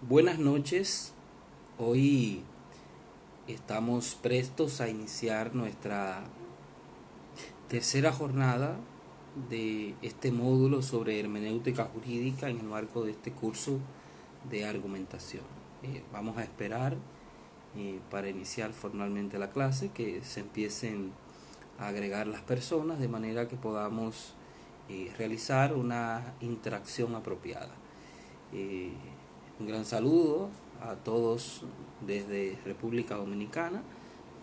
Buenas noches, hoy estamos prestos a iniciar nuestra tercera jornada de este módulo sobre hermenéutica jurídica en el marco de este curso de argumentación. Vamos a esperar para iniciar formalmente la clase que se empiecen a agregar las personas de manera que podamos realizar una interacción apropiada. Un gran saludo a todos desde República Dominicana.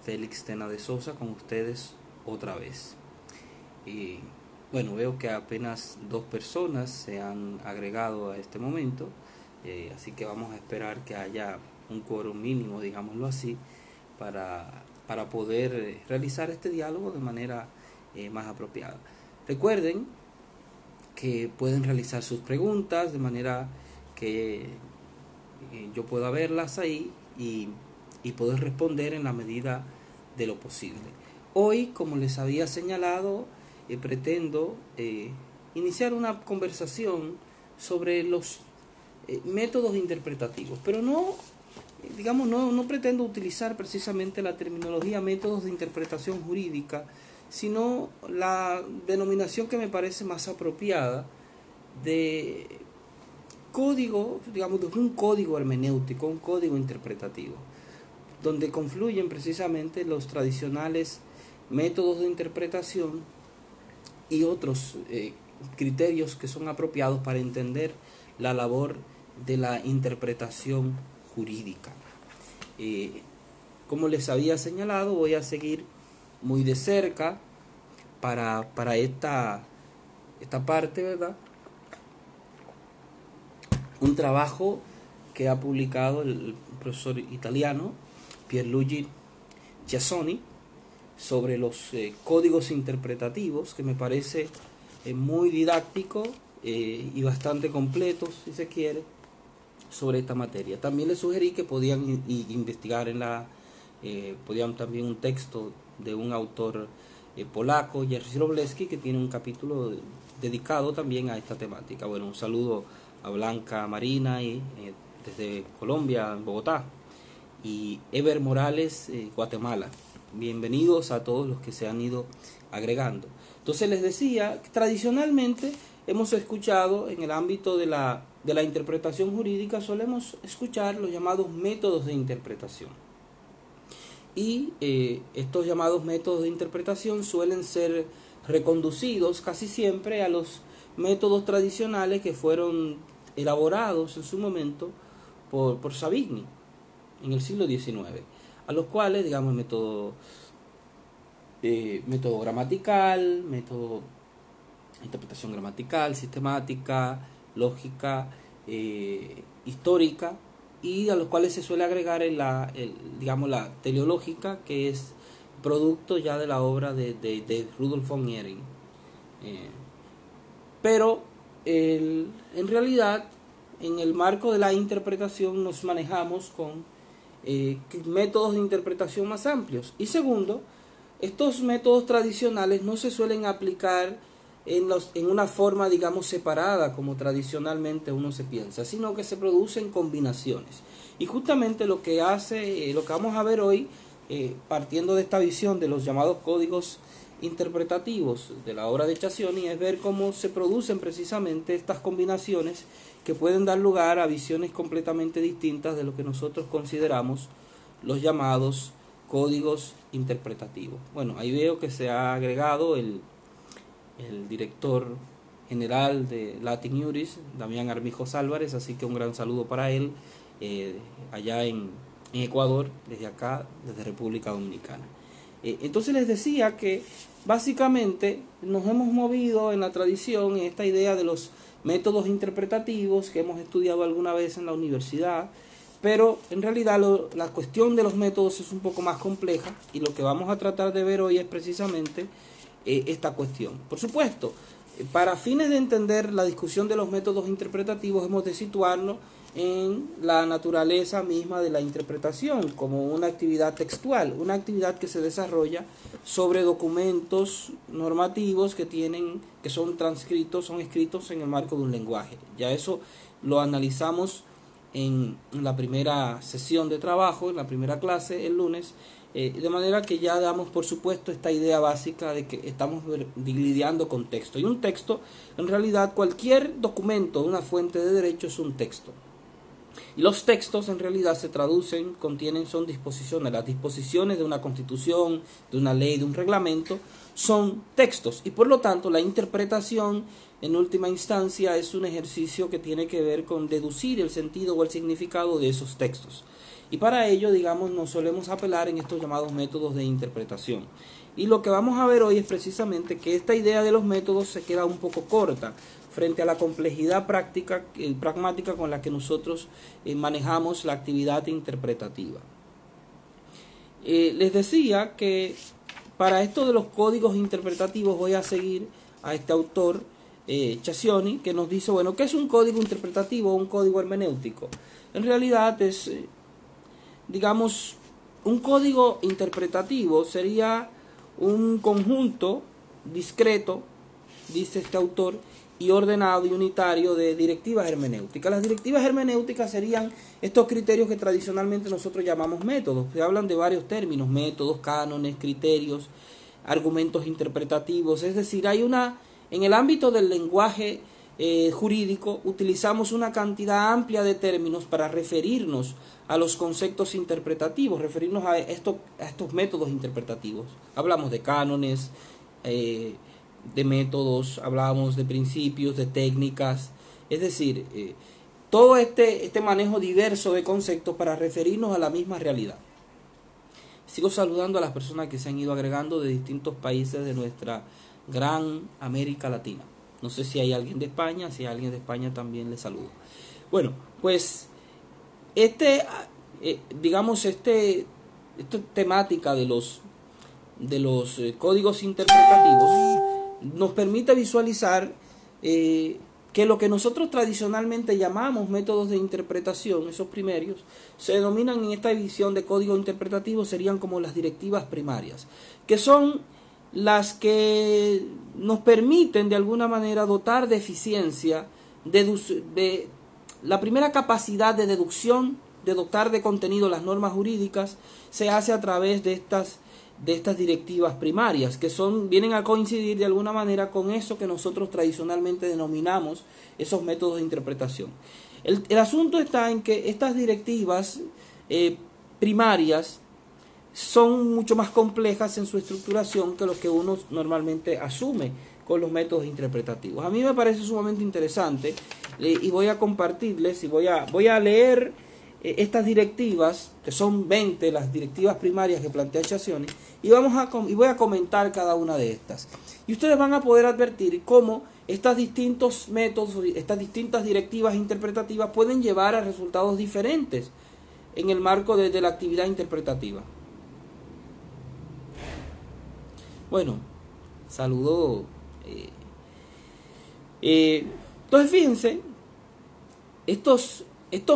Félix Tena de Sosa con ustedes otra vez. Bueno, veo que apenas 2 personas se han agregado a este momento, así que vamos a esperar que haya un quórum mínimo, digámoslo así, para poder realizar este diálogo de manera más apropiada. Recuerden que pueden realizar sus preguntas de manera que yo pueda verlas ahí y poder responder en la medida de lo posible. Hoy, como les había señalado, pretendo iniciar una conversación sobre los métodos interpretativos, pero no pretendo utilizar precisamente la terminología métodos de interpretación jurídica, sino la denominación que me parece más apropiada de código, de un código hermenéutico, un código interpretativo, donde confluyen precisamente los tradicionales métodos de interpretación y otros criterios que son apropiados para entender la labor de la interpretación jurídica. Como les había señalado, voy a seguir muy de cerca para esta parte, ¿verdad? Un trabajo que ha publicado el profesor italiano Pierluigi Giassoni sobre los códigos interpretativos, que me parece muy didáctico y bastante completo, si se quiere, sobre esta materia. También les sugerí que podían investigar podían también un texto de un autor polaco, Jerzy Wróblewski, que tiene un capítulo dedicado también a esta temática. Bueno, un saludo a Blanca Marina desde Colombia, en Bogotá, y Ever Morales, Guatemala. Bienvenidos a todos los que se han ido agregando. Entonces les decía, tradicionalmente hemos escuchado en el ámbito de la interpretación jurídica, solemos escuchar los llamados métodos de interpretación. Y estos llamados métodos de interpretación suelen ser reconducidos casi siempre a los métodos tradicionales que fueron elaborados en su momento por Savigny en el siglo XIX, a los cuales, digamos, método gramatical, método de interpretación gramatical, sistemática, lógica, histórica, y a los cuales se suele agregar la teleológica, que es producto ya de la obra de Rudolf von Ehring. Pero en realidad, en el marco de la interpretación nos manejamos con métodos de interpretación más amplios. Y segundo, estos métodos tradicionales no se suelen aplicar en una forma, digamos, separada, como tradicionalmente uno se piensa, sino que se producen combinaciones. Y justamente lo que vamos a ver hoy, partiendo de esta visión de los llamados códigos interpretativos de la obra de Giassoni, es ver cómo se producen precisamente estas combinaciones que pueden dar lugar a visiones completamente distintas de lo que nosotros consideramos los llamados códigos interpretativos. Bueno, ahí veo que se ha agregado el director general de Latin Juris, Damián Armijos Álvarez, así que un gran saludo para él allá en Ecuador, desde acá, desde República Dominicana. Entonces les decía que básicamente nos hemos movido en la tradición en esta idea de los métodos interpretativos que hemos estudiado alguna vez en la universidad, pero en realidad la cuestión de los métodos es un poco más compleja, y lo que vamos a tratar de ver hoy es precisamente esta cuestión. Por supuesto, para fines de entender la discusión de los métodos interpretativos, hemos de situarnos en la naturaleza misma de la interpretación como una actividad textual, una actividad que se desarrolla sobre documentos normativos que son escritos en el marco de un lenguaje. Ya eso lo analizamos en la primera sesión de trabajo, en la primera clase el lunes, de manera que ya damos por supuesto esta idea básica de que estamos lidiando con texto. Y un texto, en realidad cualquier documento de una fuente de derecho es un texto. Y los textos en realidad se traducen, son disposiciones. Las disposiciones de una constitución, de una ley, de un reglamento, son textos. Y por lo tanto la interpretación en última instancia es un ejercicio que tiene que ver con deducir el sentido o el significado de esos textos. Y para ello, digamos, nos solemos apelar en estos llamados métodos de interpretación. Y lo que vamos a ver hoy es precisamente que esta idea de los métodos se queda un poco corta frente a la complejidad pragmática con la que nosotros manejamos la actividad interpretativa. Les decía que para esto de los códigos interpretativos voy a seguir a este autor, Chascioni, que nos dice, bueno, ¿qué es un código interpretativo o un código hermenéutico? En realidad es, digamos, un código interpretativo sería un conjunto discreto, dice este autor, y ordenado y unitario de directivas hermenéuticas. Las directivas hermenéuticas serían estos criterios que tradicionalmente nosotros llamamos métodos. Se hablan de varios términos: métodos, cánones, criterios, argumentos interpretativos. Es decir, en el ámbito del lenguaje jurídico utilizamos una cantidad amplia de términos para referirnos a los conceptos interpretativos, referirnos a estos métodos interpretativos. Hablamos de cánones, de métodos, hablamos de principios, de técnicas, es decir, todo este manejo diverso de conceptos para referirnos a la misma realidad. Sigo saludando a las personas que se han ido agregando de distintos países de nuestra gran América Latina. No sé si hay alguien de España, si hay alguien de España también les saludo. Bueno, pues esta temática de los códigos interpretativos nos permite visualizar que lo que nosotros tradicionalmente llamamos métodos de interpretación, esos primeros, se denominan en esta división de código interpretativo, serían como las directivas primarias, que son las que nos permiten de alguna manera dotar de eficiencia, de la primera capacidad de deducción, de dotar de contenido las normas jurídicas, se hace a través de estas directivas primarias, que vienen a coincidir de alguna manera con eso que nosotros tradicionalmente denominamos esos métodos de interpretación. El asunto está en que estas directivas primarias son mucho más complejas en su estructuración que lo que uno normalmente asume con los métodos interpretativos. A mí me parece sumamente interesante y voy a compartirles y voy a leer estas directivas, que son 20 las directivas primarias que plantea Chascioni, y voy a comentar cada una de estas. Y ustedes van a poder advertir cómo estos distintos métodos, estas distintas directivas interpretativas pueden llevar a resultados diferentes en el marco de la actividad interpretativa. Bueno, saludo. Entonces fíjense, estos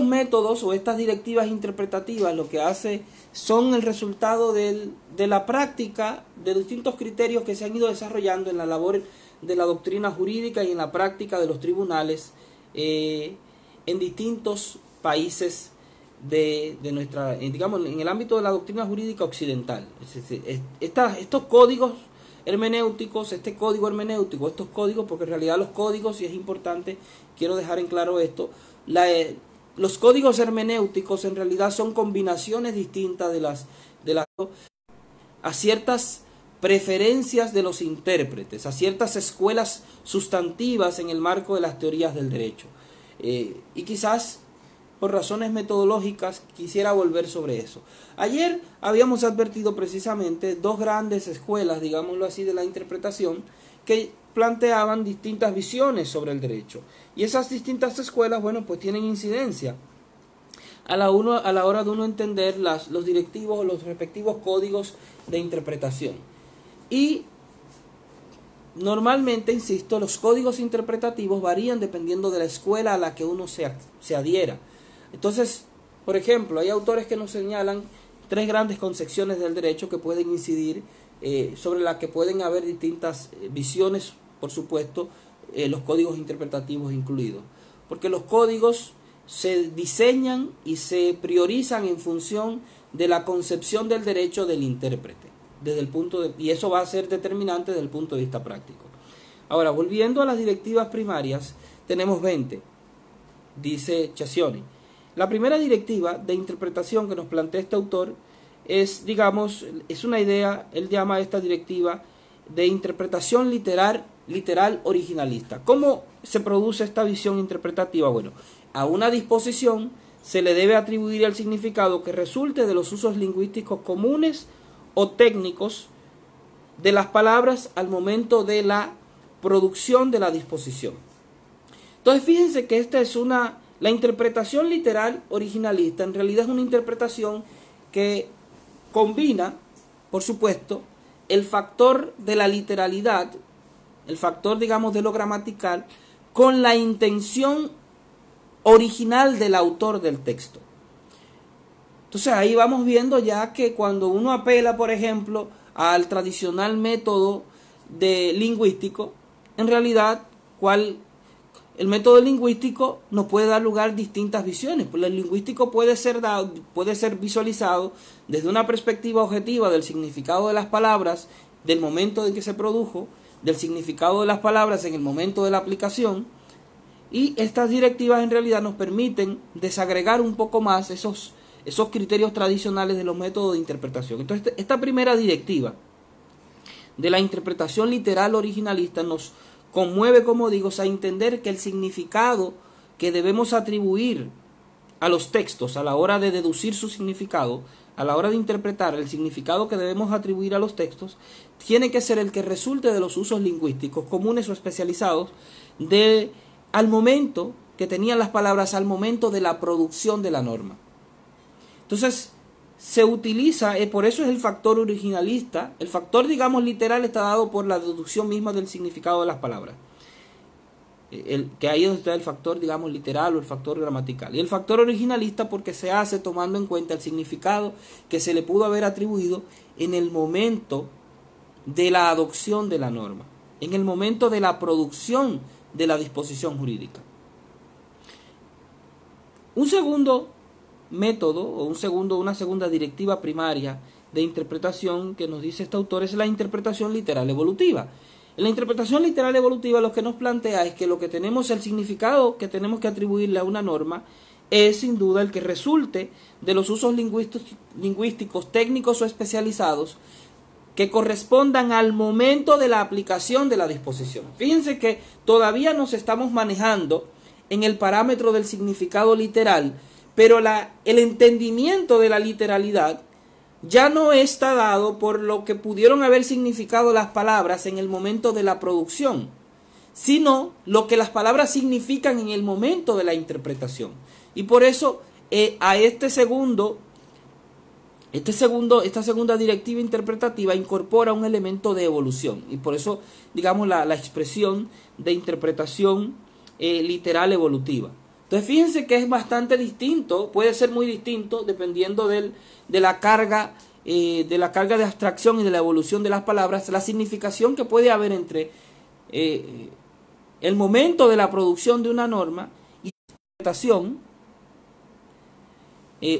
métodos o estas directivas interpretativas lo que hace son el resultado de la práctica de distintos criterios que se han ido desarrollando en la labor de la doctrina jurídica y en la práctica de los tribunales en distintos países digamos, en el ámbito de la doctrina jurídica occidental. Estos códigos hermenéuticos, este código hermenéutico, estos códigos, porque en realidad los códigos, y es importante, quiero dejar en claro esto, los códigos hermenéuticos en realidad son combinaciones distintas a ciertas preferencias de los intérpretes, a ciertas escuelas sustantivas en el marco de las teorías del derecho. Y quizás por razones metodológicas quisiera volver sobre eso. Ayer habíamos advertido precisamente dos grandes escuelas, digámoslo así, de la interpretación que planteaban distintas visiones sobre el derecho. Y esas distintas escuelas, bueno, pues tienen incidencia a la hora de uno entender los directivos o los respectivos códigos de interpretación. Y normalmente, insisto, los códigos interpretativos varían dependiendo de la escuela a la que uno se adhiera. Entonces, por ejemplo, hay autores que nos señalan tres grandes concepciones del derecho que pueden incidir, sobre las que pueden haber distintas visiones, por supuesto, los códigos interpretativos incluidos. Porque los códigos se diseñan y se priorizan en función de la concepción del derecho del intérprete, y eso va a ser determinante desde el punto de vista práctico. Ahora, volviendo a las directivas primarias, tenemos 20, dice Ciancioni. La primera directiva de interpretación que nos plantea este autor es, digamos, es una idea, él llama a esta directiva de interpretación literal originalista. ¿Cómo se produce esta visión interpretativa? Bueno, a una disposición se le debe atribuir el significado que resulte de los usos lingüísticos comunes o técnicos de las palabras al momento de la producción de la disposición. Entonces, fíjense que la interpretación literal originalista en realidad es una interpretación que combina, por supuesto, el factor de la literalidad, el factor, digamos, de lo gramatical, con la intención original del autor del texto. Entonces ahí vamos viendo ya que cuando uno apela, por ejemplo, al tradicional método lingüístico, en realidad, el método lingüístico nos puede dar lugar a distintas visiones. Pues el lingüístico puede ser visualizado desde una perspectiva objetiva del significado de las palabras, del momento en que se produjo, del significado de las palabras en el momento de la aplicación, y estas directivas en realidad nos permiten desagregar un poco más esos criterios tradicionales de los métodos de interpretación. Entonces, esta primera directiva de la interpretación literal originalista nos conmueve, como digo, a entender que el significado que debemos atribuir a los textos a la hora de deducir su significado, a la hora de interpretar el significado que debemos atribuir a los textos, tiene que ser el que resulte de los usos lingüísticos comunes o especializados al momento que tenían las palabras al momento de la producción de la norma. Entonces, se utiliza, por eso es el factor originalista. El factor, digamos, literal está dado por la deducción misma del significado de las palabras. Que ahí es donde está el factor, digamos, literal o el factor gramatical. Y el factor originalista porque se hace tomando en cuenta el significado que se le pudo haber atribuido en el momento de la adopción de la norma, en el momento de la producción de la disposición jurídica. Un segundo método o una segunda directiva primaria de interpretación que nos dice este autor es la interpretación literal evolutiva. En la interpretación literal evolutiva lo que nos plantea es que lo que tenemos, el significado que tenemos que atribuirle a una norma es sin duda el que resulte de los usos lingüísticos técnicos o especializados que correspondan al momento de la aplicación de la disposición. Fíjense que todavía nos estamos manejando en el parámetro del significado literal, pero el entendimiento de la literalidad ya no está dado por lo que pudieron haber significado las palabras en el momento de la producción, sino lo que las palabras significan en el momento de la interpretación. Y por eso esta segunda directiva interpretativa incorpora un elemento de evolución. Y por eso, digamos, la expresión de interpretación literal evolutiva. Entonces fíjense que es bastante distinto, puede ser muy distinto dependiendo de la carga de abstracción y de la evolución de las palabras, la significación que puede haber entre el momento de la producción de una norma y la interpretación.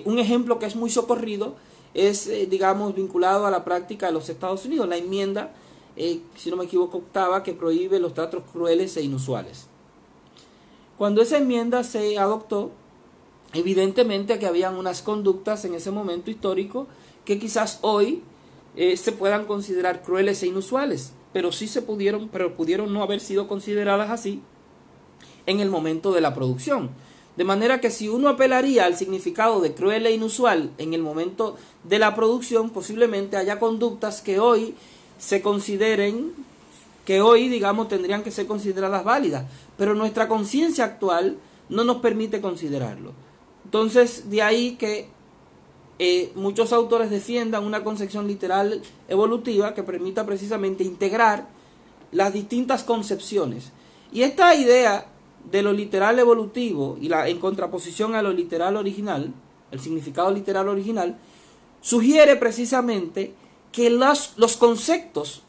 Un ejemplo que es muy socorrido es, digamos, vinculado a la práctica de los Estados Unidos, la enmienda, si no me equivoco, octava, que prohíbe los tratos crueles e inusuales. Cuando esa enmienda se adoptó, evidentemente que habían unas conductas en ese momento histórico que quizás hoy se puedan considerar crueles e inusuales, pero pudieron no haber sido consideradas así en el momento de la producción. De manera que si uno apelaría al significado de cruel e inusual en el momento de la producción, posiblemente haya conductas que hoy digamos, tendrían que ser consideradas válidas, pero nuestra conciencia actual no nos permite considerarlo. Entonces, de ahí que muchos autores defiendan una concepción literal evolutiva que permita precisamente integrar las distintas concepciones. Y esta idea de lo literal evolutivo y en contraposición a lo literal original, el significado literal original, sugiere precisamente que los conceptos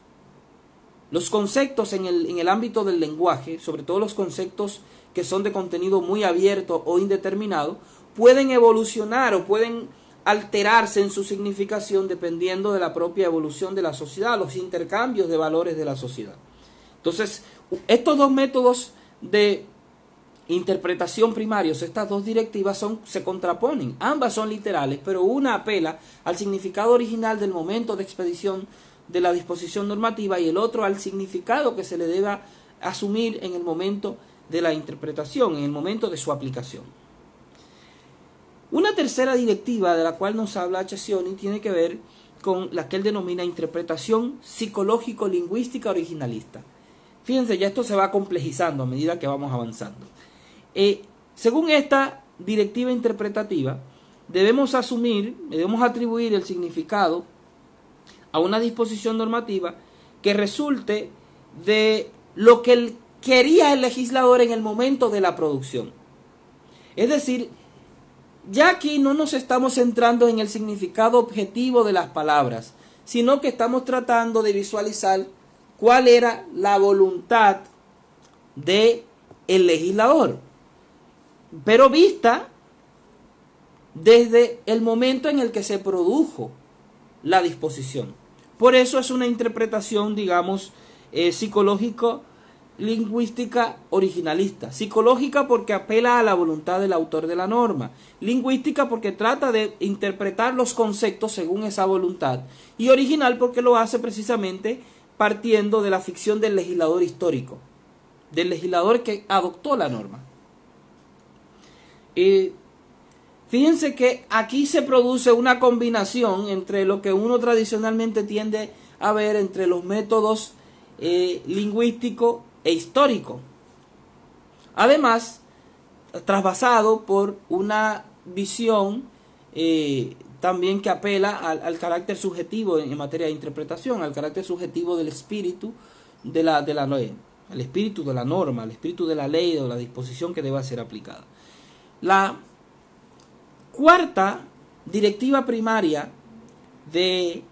Los conceptos en el ámbito del lenguaje, sobre todo los conceptos que son de contenido muy abierto o indeterminado, pueden evolucionar o pueden alterarse en su significación dependiendo de la propia evolución de la sociedad, los intercambios de valores de la sociedad. Entonces, estos dos métodos de interpretación primarios, estas dos directivas se contraponen. Ambas son literales, pero una apela al significado original del momento de expedición de la disposición normativa y el otro al significado que se le deba asumir en el momento de la interpretación, en el momento de su aplicación. Una tercera directiva de la cual nos habla Accezioni tiene que ver con la que él denomina interpretación psicológico-lingüística originalista. Fíjense, ya esto se va complejizando a medida que vamos avanzando. Según esta directiva interpretativa, debemos atribuir el significado a una disposición normativa que resulte de lo que quería el legislador en el momento de la producción. Es decir, ya aquí no nos estamos centrando en el significado objetivo de las palabras, sino que estamos tratando de visualizar cuál era la voluntad del legislador, pero vista desde el momento en el que se produjo la disposición. Por eso es una interpretación, digamos, psicológico-lingüística originalista. Psicológica porque apela a la voluntad del autor de la norma. Lingüística porque trata de interpretar los conceptos según esa voluntad. Y original porque lo hace precisamente partiendo de la ficción del legislador histórico, del legislador que adoptó la norma. Fíjense que aquí se produce una combinación entre lo que uno tradicionalmente tiende a ver entre los métodos lingüístico e histórico. Además, trasvasado por una visión también que apela al carácter subjetivo en materia de interpretación, al carácter subjetivo del espíritu de la ley, al espíritu de la norma, al espíritu de la ley o la disposición que deba ser aplicada. La cuarta directiva primaria de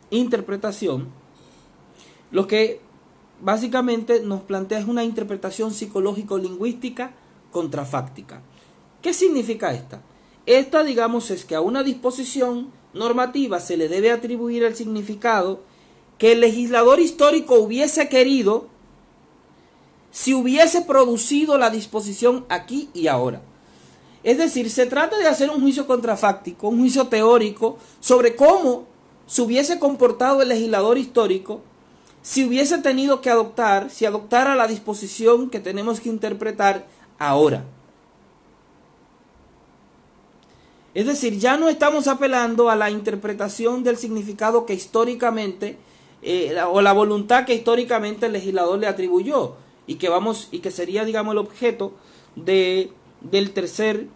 interpretación, lo que básicamente nos plantea es una interpretación psicológico-lingüística contrafáctica. ¿Qué significa esta? Esta, digamos, es que a una disposición normativa se le debe atribuir el significado que el legislador histórico hubiese querido si hubiese producido la disposición aquí y ahora. Es decir, se trata de hacer un juicio contrafáctico, un juicio teórico sobre cómo se hubiese comportado el legislador histórico si hubiese tenido que si adoptara la disposición que tenemos que interpretar ahora. Es decir, ya no estamos apelando a la interpretación del significado que históricamente, o la voluntad que históricamente el legislador le atribuyó, y que sería, digamos, el objeto del tercer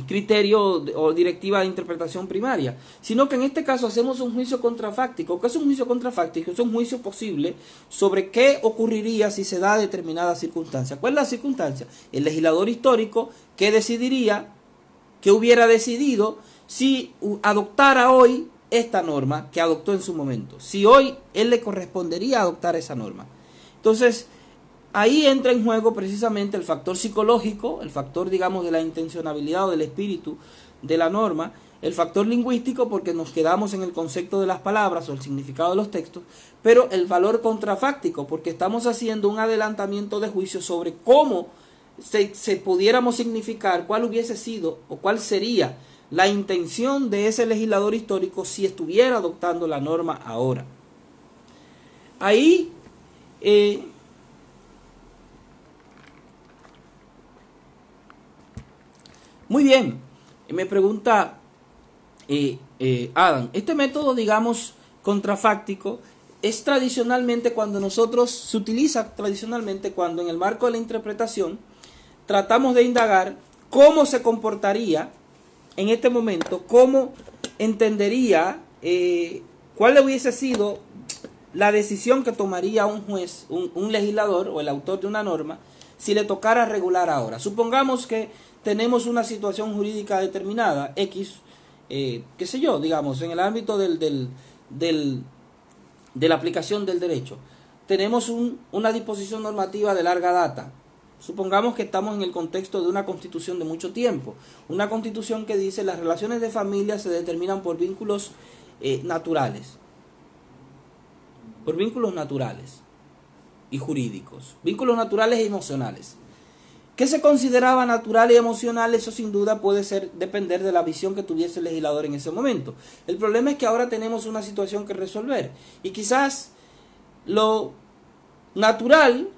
criterio o directiva de interpretación primaria, sino que en este caso hacemos un juicio contrafáctico. ¿Qué es un juicio contrafáctico? Es un juicio posible sobre qué ocurriría si se da determinada circunstancia. ¿Cuál es la circunstancia? El legislador histórico que decidiría, que hubiera decidido si adoptara hoy esta norma que adoptó en su momento, si hoy él le correspondería adoptar esa norma. Entonces, ahí entra en juego precisamente el factor psicológico, el factor, digamos, de la intencionalidad o del espíritu de la norma, el factor lingüístico porque nos quedamos en el concepto de las palabras o el significado de los textos, pero el valor contrafáctico porque estamos haciendo un adelantamiento de juicio sobre cómo se pudiéramos significar, cuál hubiese sido o cuál sería la intención de ese legislador histórico si estuviera adoptando la norma ahora. Ahí muy bien, me pregunta Adam, este método, digamos, contrafáctico es tradicionalmente se utiliza tradicionalmente cuando en el marco de la interpretación tratamos de indagar cómo se comportaría en este momento, cómo entendería, cuál hubiese sido la decisión que tomaría un juez, un legislador o el autor de una norma, si le tocara regular ahora. Supongamos que tenemos una situación jurídica determinada, X, qué sé yo, digamos, en el ámbito de la aplicación del derecho. tenemos una disposición normativa de larga data. Supongamos que estamos en el contexto de una constitución de mucho tiempo. Una constitución que dice las relaciones de familia se determinan por vínculos naturales. Por vínculos naturales y jurídicos. Vínculos naturales e emocionales. ¿Qué se consideraba natural y emocional? Eso sin duda puede depender de la visión que tuviese el legislador en ese momento. El problema es que ahora tenemos una situación que resolver. Y quizás lo natural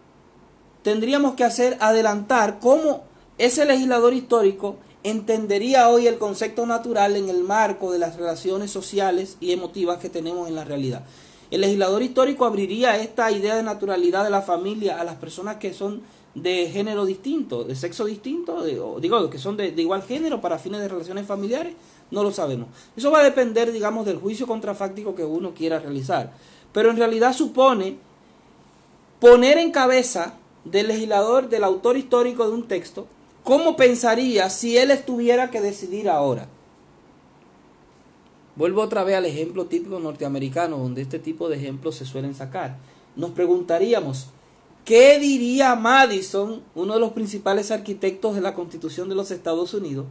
tendríamos que hacer adelantar cómo ese legislador histórico entendería hoy el concepto natural en el marco de las relaciones sociales y emotivas que tenemos en la realidad. El legislador histórico abriría esta idea de naturalidad de la familia a las personas que son de género distinto, de sexo distinto, digo, que son de igual género para fines de relaciones familiares, no lo sabemos. Eso va a depender, digamos, del juicio contrafáctico que uno quiera realizar. Pero en realidad supone poner en cabeza del legislador, del autor histórico de un texto, cómo pensaría si él tuviera que decidir ahora. Vuelvo otra vez al ejemplo típico norteamericano, donde este tipo de ejemplos se suelen sacar. Nos preguntaríamos, ¿qué diría Madison, uno de los principales arquitectos de la Constitución de los Estados Unidos?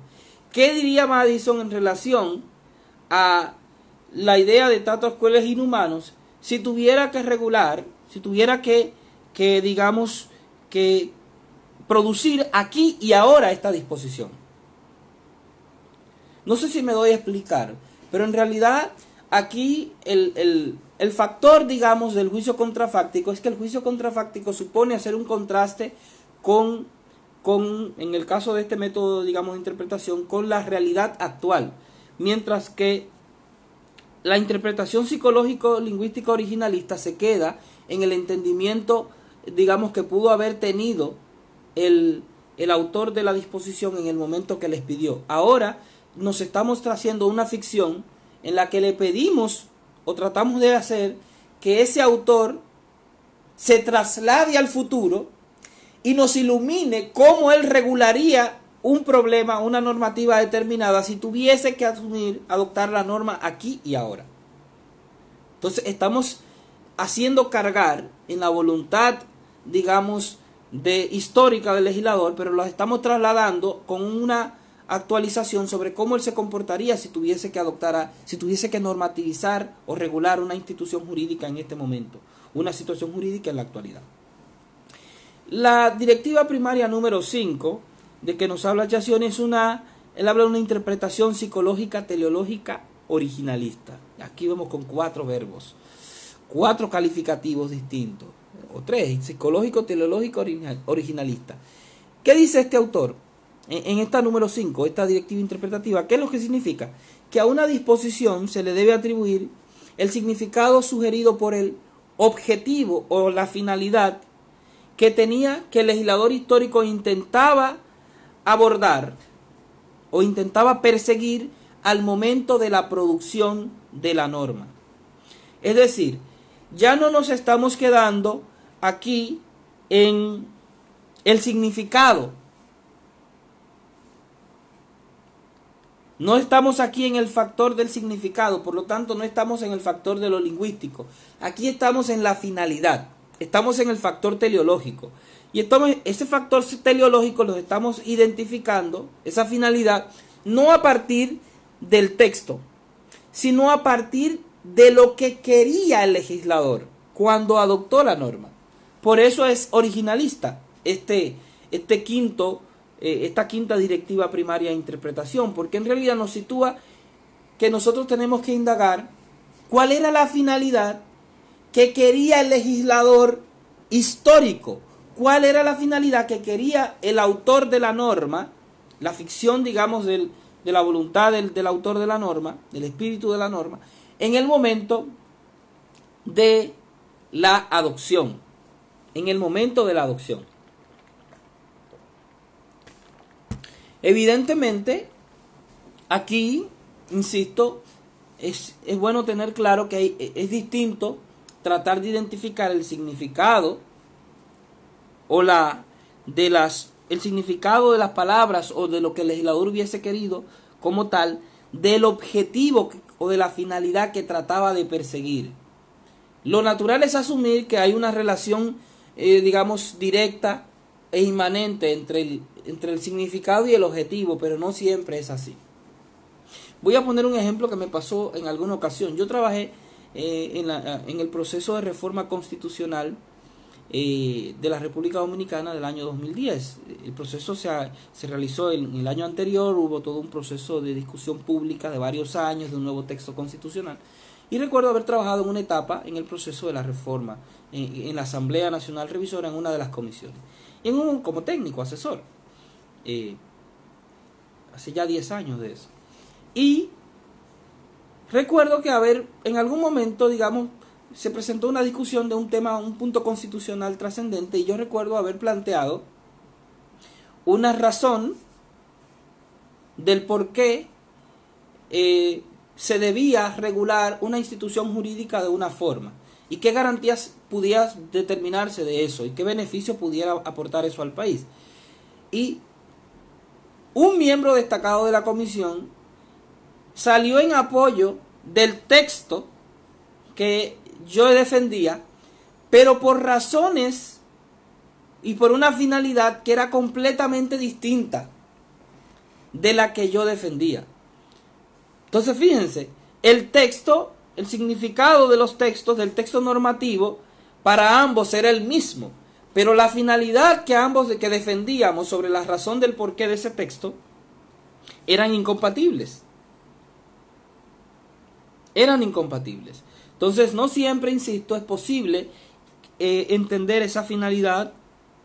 ¿Qué diría Madison en relación a la idea de tratos crueles e inhumanos si tuviera que regular, si tuviera que digamos, que producir aquí y ahora esta disposición? No sé si me doy a explicar, pero en realidad aquí el factor, digamos, del juicio contrafáctico es que el juicio contrafáctico supone hacer un contraste con, en el caso de este método, digamos, de interpretación, con la realidad actual, mientras que la interpretación psicológico-lingüística originalista se queda en el entendimiento, digamos, que pudo haber tenido el autor de la disposición en el momento que les pidió. Ahora nos estamos haciendo una ficción en la que le pedimos o tratamos de hacer que ese autor se traslade al futuro y nos ilumine cómo él regularía un problema, una normativa determinada, si tuviese que adoptar la norma aquí y ahora. Entonces estamos haciendo cargar en la voluntad, digamos, histórica del legislador, pero lo estamos trasladando con una actualización sobre cómo él se comportaría si tuviese que normativizar o regular una institución jurídica en este momento, una situación jurídica en la actualidad. La directiva primaria número 5, de que nos habla Yacioni, él habla de una interpretación psicológica teleológica originalista. Aquí vemos con 4 verbos, 4 calificativos distintos, o 3, psicológico, teleológico, originalista. ¿Qué dice este autor? En esta número 5, esta directiva interpretativa, ¿qué es lo que significa? Que a una disposición se le debe atribuir el significado sugerido por el objetivo o la finalidad que el legislador histórico intentaba abordar o intentaba perseguir al momento de la producción de la norma. Es decir, ya no nos estamos quedando aquí en el significado. No estamos aquí en el factor del significado, por lo tanto no estamos en el factor de lo lingüístico. Aquí estamos en la finalidad, estamos en el factor teleológico. Y ese factor teleológico lo estamos identificando, esa finalidad, no a partir del texto, sino a partir de lo que quería el legislador cuando adoptó la norma. Por eso es originalista esta quinta directiva primaria de interpretación, porque en realidad nos sitúa que nosotros tenemos que indagar cuál era la finalidad que quería el legislador histórico, cuál era la finalidad que quería el autor de la norma, la ficción, digamos, de la voluntad del autor de la norma, del espíritu de la norma, en el momento de la adopción, en el momento de la adopción. Evidentemente, aquí, insisto, es bueno tener claro que es distinto tratar de identificar el significado o el significado de las palabras o de lo que el legislador hubiese querido como tal, del objetivo o de la finalidad que trataba de perseguir. Lo natural es asumir que hay una relación, digamos, directa e inmanente entre el significado y el objetivo, pero no siempre es así. Voy a poner un ejemplo que me pasó en alguna ocasión. Yo trabajé en el proceso de reforma constitucional de la República Dominicana del año 2010. El proceso se realizó en el año anterior, hubo todo un proceso de discusión pública de varios años de un nuevo texto constitucional. Y recuerdo haber trabajado en una etapa en el proceso de la reforma, en la Asamblea Nacional Revisora, en una de las comisiones, como técnico, asesor. Hace ya 10 años de eso. Y recuerdo que en algún momento, digamos, se presentó una discusión de un tema, un punto constitucional trascendente, y yo recuerdo haber planteado una razón del por qué se debía regular una institución jurídica de una forma, y qué garantías pudiera determinarse de eso, y qué beneficio pudiera aportar eso al país. Y un miembro destacado de la comisión salió en apoyo del texto que yo defendía, pero por razones y por una finalidad que era completamente distinta de la que yo defendía. Entonces, fíjense, el texto, el significado de los textos, del texto normativo, para ambos era el mismo, pero la finalidad que defendíamos sobre la razón del porqué de ese texto eran incompatibles. Entonces, no siempre, insisto, es posible entender esa finalidad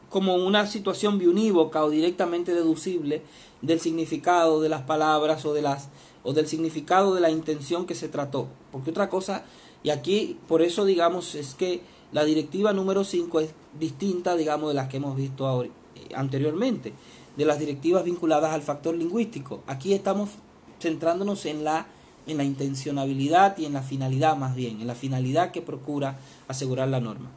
como una situación biunívoca o directamente deducible del significado de las palabras o del significado de la intención que se trató. Porque otra cosa, y aquí por eso digamos es que la directiva número 5 es distinta, digamos, de las que hemos visto anteriormente, de las directivas vinculadas al factor lingüístico. Aquí estamos centrándonos en la intencionabilidad y en la finalidad, más bien, en la finalidad que procura asegurar la norma.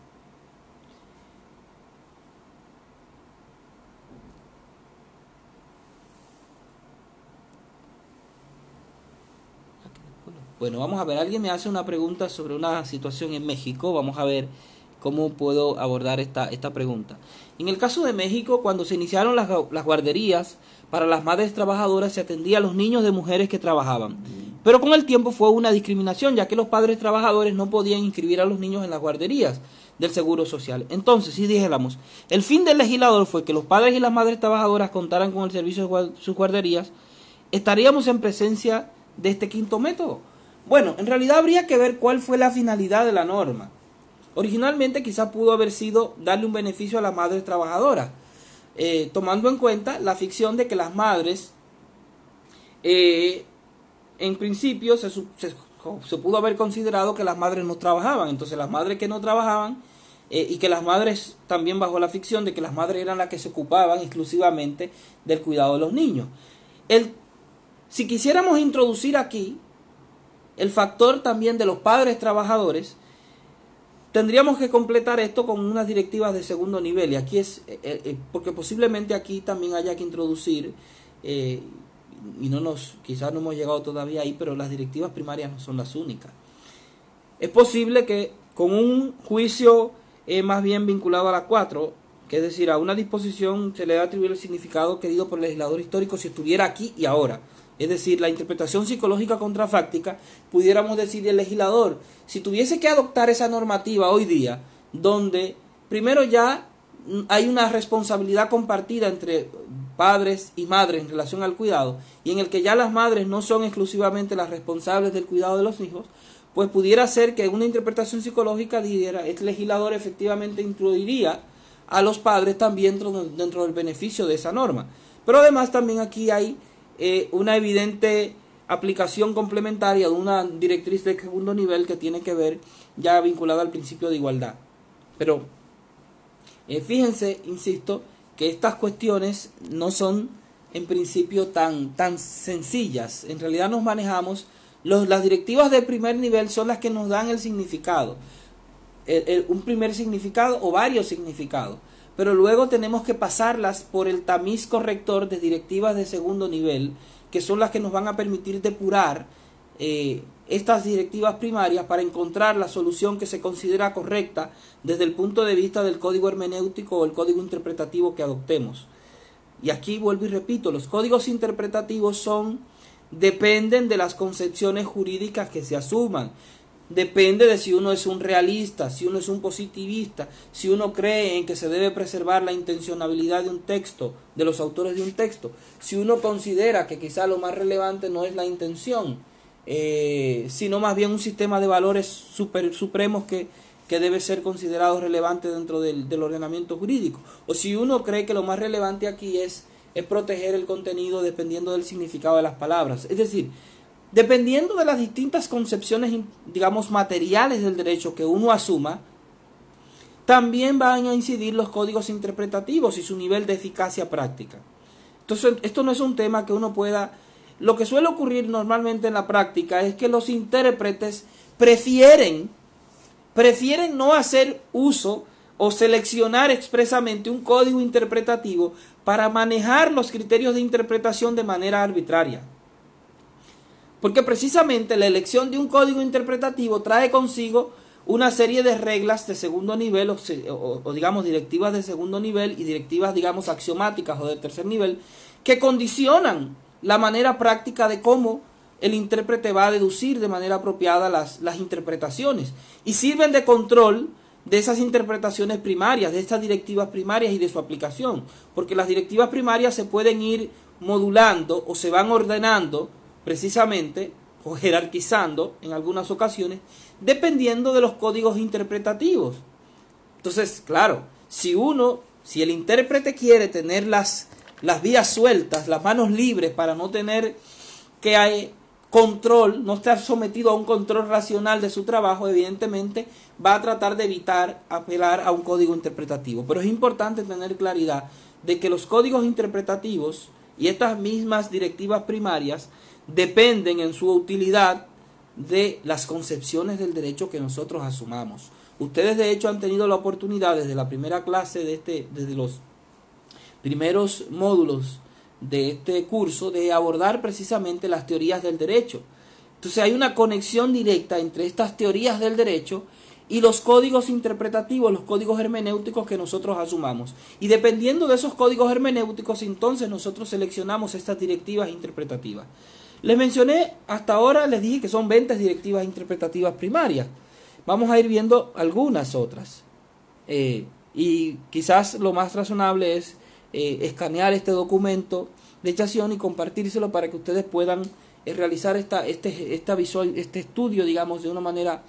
Bueno, vamos a ver, alguien me hace una pregunta sobre una situación en México. Vamos a ver cómo puedo abordar esta pregunta. En el caso de México, cuando se iniciaron las guarderías para las madres trabajadoras, se atendía a los niños de mujeres que trabajaban. Pero con el tiempo fue una discriminación, ya que los padres trabajadores no podían inscribir a los niños en las guarderías del Seguro Social. Entonces, si dijéramos, el fin del legislador fue que los padres y las madres trabajadoras contaran con el servicio de sus guarderías, ¿estaríamos en presencia de este quinto método? Bueno, en realidad habría que ver cuál fue la finalidad de la norma. Originalmente quizá pudo haber sido darle un beneficio a las madres trabajadoras, tomando en cuenta la ficción de que las madres, en principio se pudo haber considerado que las madres no trabajaban. Entonces las madres que no trabajaban, y que las madres también bajo la ficción de que las madres eran las que se ocupaban exclusivamente del cuidado de los niños. Si quisiéramos introducir aquí el factor también de los padres trabajadores, tendríamos que completar esto con unas directivas de segundo nivel. Y aquí porque posiblemente aquí también haya que introducir, y quizás no hemos llegado todavía ahí, pero las directivas primarias no son las únicas. Es posible que con un juicio más bien vinculado a la 4, que es decir, a una disposición se le da atribuir el significado querido por el legislador histórico si estuviera aquí y ahora. Es decir, la interpretación psicológica contrafáctica, pudiéramos decir el legislador, si tuviese que adoptar esa normativa hoy día, donde primero ya hay una responsabilidad compartida entre padres y madres en relación al cuidado, y en el que ya las madres no son exclusivamente las responsables del cuidado de los hijos, pues pudiera ser que una interpretación psicológica diera, el legislador efectivamente incluiría a los padres también dentro del beneficio de esa norma. Pero además también aquí hay una evidente aplicación complementaria de una directriz de segundo nivel que tiene que ver ya vinculada al principio de igualdad. Pero fíjense, insisto, que estas cuestiones no son en principio tan sencillas. En realidad nos manejamos, las directivas de primer nivel son las que nos dan el significado, un primer significado o varios significados, pero luego tenemos que pasarlas por el tamiz corrector de directivas de segundo nivel, que son las que nos van a permitir depurar estas directivas primarias para encontrar la solución que se considera correcta desde el punto de vista del código hermenéutico o el código interpretativo que adoptemos. Y aquí vuelvo y repito, los códigos interpretativos dependen de las concepciones jurídicas que se asuman. Depende de si uno es un realista, si uno es un positivista, si uno cree en que se debe preservar la intencionalidad de un texto, de los autores de un texto, si uno considera que quizá lo más relevante no es la intención, sino más bien un sistema de valores supremos que debe ser considerado relevante dentro del ordenamiento jurídico, o si uno cree que lo más relevante aquí es proteger el contenido dependiendo del significado de las palabras. Es decir, dependiendo de las distintas concepciones, digamos, materiales del derecho que uno asuma, también van a incidir los códigos interpretativos y su nivel de eficacia práctica. Entonces, esto no es un tema que uno pueda... Lo que suele ocurrir normalmente en la práctica es que los intérpretes prefieren no hacer uso o seleccionar expresamente un código interpretativo para manejar los criterios de interpretación de manera arbitraria. Porque precisamente la elección de un código interpretativo trae consigo una serie de reglas de segundo nivel o digamos directivas de segundo nivel y directivas digamos axiomáticas o de tercer nivel que condicionan la manera práctica de cómo el intérprete va a deducir de manera apropiada las interpretaciones y sirven de control de esas interpretaciones primarias, de estas directivas primarias y de su aplicación, porque las directivas primarias se pueden ir modulando o se van ordenando precisamente o jerarquizando en algunas ocasiones dependiendo de los códigos interpretativos. Entonces, claro, si el intérprete quiere tener las vías sueltas, las manos libres para no tener que hay control, no estar sometido a un control racional de su trabajo, evidentemente va a tratar de evitar apelar a un código interpretativo. Pero es importante tener claridad de que los códigos interpretativos y estas mismas directivas primarias dependen en su utilidad de las concepciones del derecho que nosotros asumamos. Ustedes de hecho han tenido la oportunidad desde la primera clase desde los primeros módulos de este curso de abordar precisamente las teorías del derecho. Entonces hay una conexión directa entre estas teorías del derecho y los códigos interpretativos, los códigos hermenéuticos que nosotros asumamos. Y dependiendo de esos códigos hermenéuticos, entonces nosotros seleccionamos estas directivas interpretativas. Les mencioné hasta ahora, les dije que son 20 directivas interpretativas primarias. Vamos a ir viendo algunas otras. Y quizás lo más razonable es escanear este documento de hechación y compartírselo para que ustedes puedan realizar este estudio, digamos, de una manera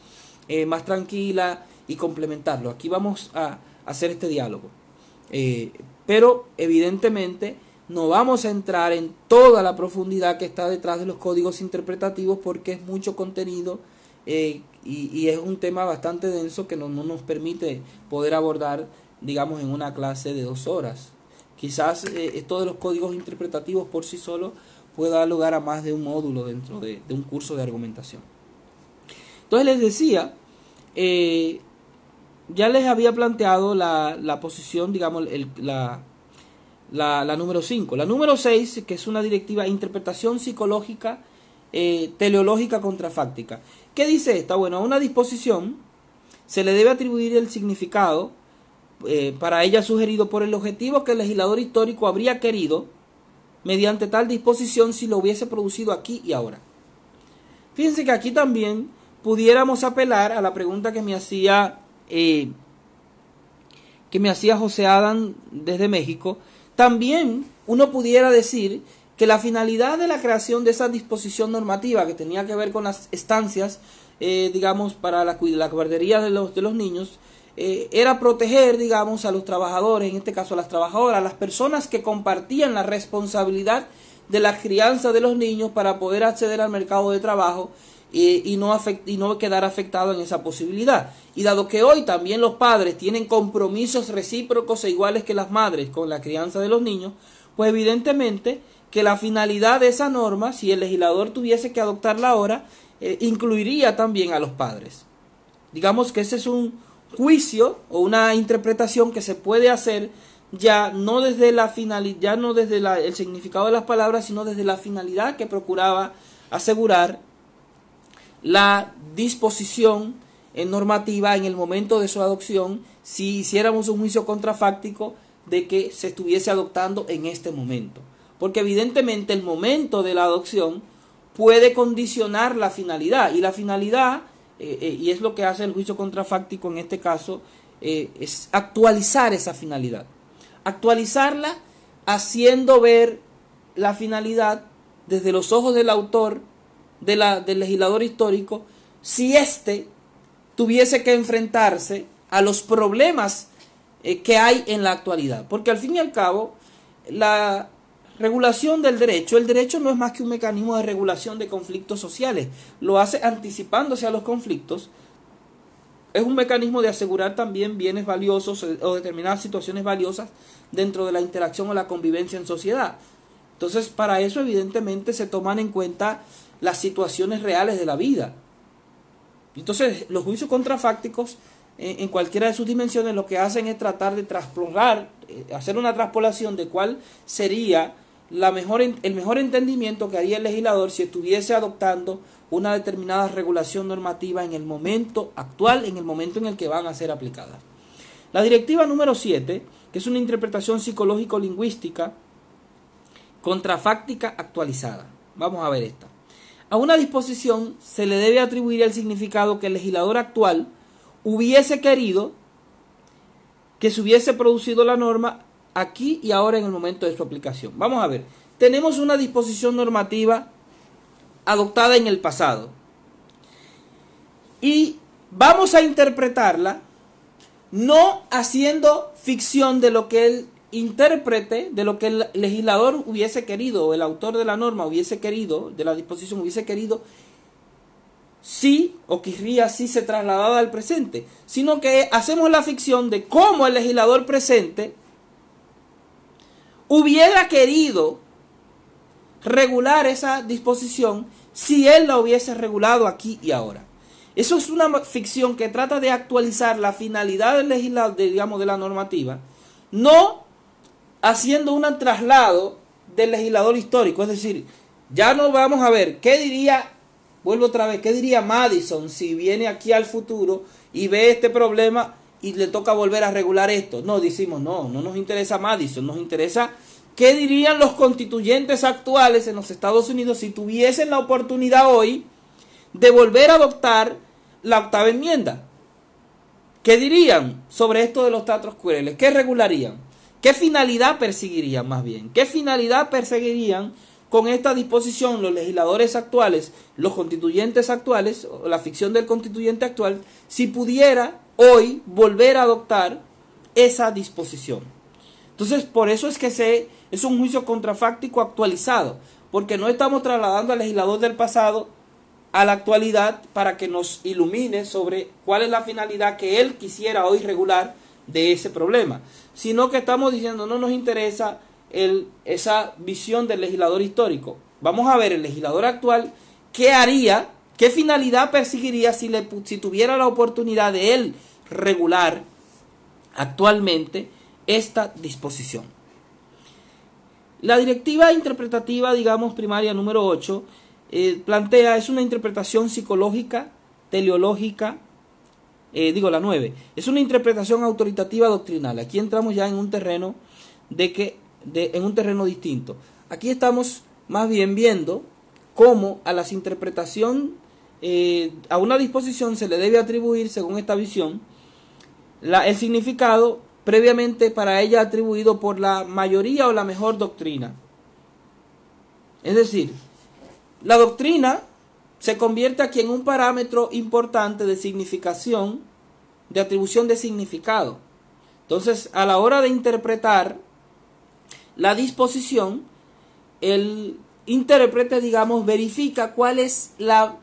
más tranquila y complementarlo. Aquí vamos a hacer este diálogo. Pero evidentemente no vamos a entrar en toda la profundidad que está detrás de los códigos interpretativos porque es mucho contenido y es un tema bastante denso que no nos permite poder abordar, digamos, en una clase de 2 horas. Quizás esto de los códigos interpretativos por sí solo pueda dar lugar a más de un módulo dentro de un curso de argumentación. Entonces les decía, ya les había planteado la posición, digamos, la número 5. La número 6, que es una directiva interpretación psicológica teleológica contrafáctica. ¿Qué dice esta? Bueno, a una disposición se le debe atribuir el significado para ella sugerido por el objetivo que el legislador histórico habría querido mediante tal disposición si lo hubiese producido aquí y ahora. Fíjense que aquí también pudiéramos apelar a la pregunta que me hacía José Adán desde México. También uno pudiera decir que la finalidad de la creación de esa disposición normativa que tenía que ver con las estancias, digamos, para la guardería de los niños, era proteger, digamos, a los trabajadores, en este caso a las trabajadoras, a las personas que compartían la responsabilidad de la crianza de los niños para poder acceder al mercado de trabajo y no quedar afectado en esa posibilidad. Y dado que hoy también los padres tienen compromisos recíprocos e iguales que las madres con la crianza de los niños, pues evidentemente que la finalidad de esa norma, si el legislador tuviese que adoptarla ahora, incluiría también a los padres. Digamos que ese es un juicio o una interpretación que se puede hacer ya no desde la finalidad, ya no desde el significado de las palabras, sino desde la finalidad que procuraba asegurar la disposición normativa en el momento de su adopción si hiciéramos un juicio contrafáctico de que se estuviese adoptando en este momento. Porque evidentemente el momento de la adopción puede condicionar la finalidad, y la finalidad, y es lo que hace el juicio contrafáctico en este caso, es actualizar esa finalidad. Actualizarla haciendo ver la finalidad desde los ojos del autor, del legislador histórico, si éste tuviese que enfrentarse a los problemas que hay en la actualidad. Porque al fin y al cabo, la regulación del derecho, el derecho no es más que un mecanismo de regulación de conflictos sociales, lo hace anticipándose a los conflictos, es un mecanismo de asegurar también bienes valiosos o determinadas situaciones valiosas dentro de la interacción o la convivencia en sociedad. Entonces, para eso evidentemente se toman en cuenta las situaciones reales de la vida. Entonces, los juicios contrafácticos, en cualquiera de sus dimensiones, lo que hacen es tratar de traspolar, hacer una traspolación de cuál sería el mejor entendimiento que haría el legislador si estuviese adoptando una determinada regulación normativa en el momento actual, en el momento en el que van a ser aplicadas. La directiva número 7, que es una interpretación psicológico-lingüística contrafáctica actualizada. Vamos a ver esta. A una disposición se le debe atribuir el significado que el legislador actual hubiese querido que se hubiese producido la norma aquí y ahora en el momento de su aplicación. Vamos a ver. Tenemos una disposición normativa adoptada en el pasado y vamos a interpretarla no haciendo ficción de lo que el intérprete, de lo que el legislador hubiese querido, o el autor de la norma hubiese querido, de la disposición hubiese querido, sí, o querría si se trasladaba al presente, sino que hacemos la ficción de cómo el legislador presente hubiera querido regular esa disposición si él la hubiese regulado aquí y ahora. Eso es una ficción que trata de actualizar la finalidad del legislador, digamos, de la normativa, no haciendo un traslado del legislador histórico. Es decir, ya no vamos a ver qué diría, vuelvo otra vez, qué diría Madison si viene aquí al futuro y ve este problema y le toca volver a regular esto. No, decimos, no nos interesa Madison, nos interesa qué dirían los constituyentes actuales en los Estados Unidos si tuviesen la oportunidad hoy de volver a adoptar la octava enmienda. ¿Qué dirían sobre esto de los tratos crueles? ¿Qué regularían? ¿Qué finalidad perseguirían más bien? ¿Qué finalidad perseguirían con esta disposición los legisladores actuales, los constituyentes actuales, o la ficción del constituyente actual, si pudiera hoy volver a adoptar esa disposición? Entonces, por eso es que es un juicio contrafáctico actualizado, porque no estamos trasladando al legislador del pasado a la actualidad para que nos ilumine sobre cuál es la finalidad que él quisiera hoy regular de ese problema, sino que estamos diciendo no nos interesa esa visión del legislador histórico. Vamos a ver el legislador actual qué haría, qué finalidad perseguiría si tuviera la oportunidad de él regular actualmente esta disposición. La directiva interpretativa, digamos, primaria número 8, plantea, es una interpretación psicológica, teleológica, la 9, es una interpretación autoritativa doctrinal. Aquí entramos ya en un terreno en un terreno distinto. Aquí estamos más bien viendo cómo a las interpretación, a una disposición se le debe atribuir, según esta visión, el significado previamente para ella atribuido por la mayoría o la mejor doctrina. Es decir, la doctrina se convierte aquí en un parámetro importante de significación, de atribución de significado. Entonces, a la hora de interpretar la disposición, el intérprete, digamos, verifica cuál es la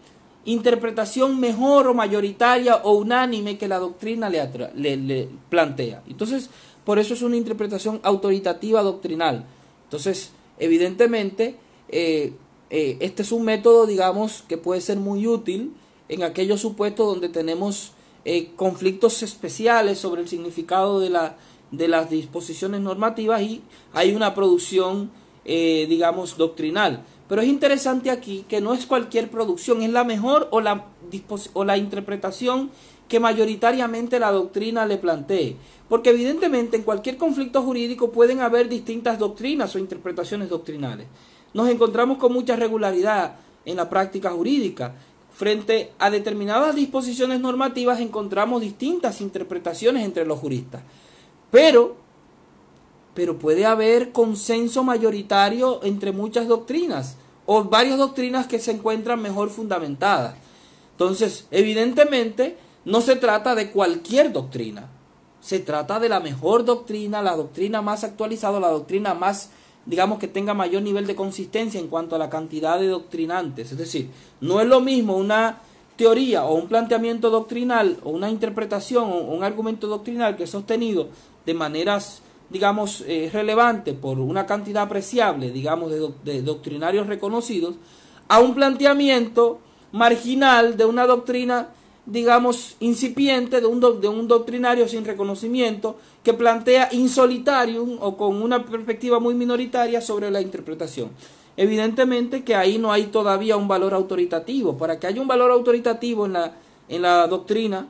interpretación mejor o mayoritaria o unánime que la doctrina le plantea. Entonces, por eso es una interpretación autoritativa doctrinal. Entonces, evidentemente, este es un método, digamos, que puede ser muy útil en aquellos supuestos donde tenemos conflictos especiales sobre el significado de las disposiciones normativas y hay una producción digamos, doctrinal. Pero es interesante aquí que no es cualquier producción, es la mejor o la interpretación que mayoritariamente la doctrina le plantee. Porque evidentemente en cualquier conflicto jurídico pueden haber distintas doctrinas o interpretaciones doctrinales. Nos encontramos con mucha regularidad en la práctica jurídica. Frente a determinadas disposiciones normativas encontramos distintas interpretaciones entre los juristas. Pero puede haber consenso mayoritario entre muchas doctrinas o varias doctrinas que se encuentran mejor fundamentadas. Entonces, evidentemente, no se trata de cualquier doctrina. Se trata de la mejor doctrina, la doctrina más actualizada, la doctrina más, digamos, que tenga mayor nivel de consistencia en cuanto a la cantidad de doctrinantes. Es decir, no es lo mismo una teoría o un planteamiento doctrinal o una interpretación o un argumento doctrinal que es sostenido de maneras, digamos, relevante por una cantidad apreciable, digamos, de doctrinarios reconocidos, a un planteamiento marginal de una doctrina, digamos, incipiente, de un doctrinario sin reconocimiento, que plantea in solitarium o con una perspectiva muy minoritaria sobre la interpretación. Evidentemente que ahí no hay todavía un valor autoritativo. Para que haya un valor autoritativo en la doctrina,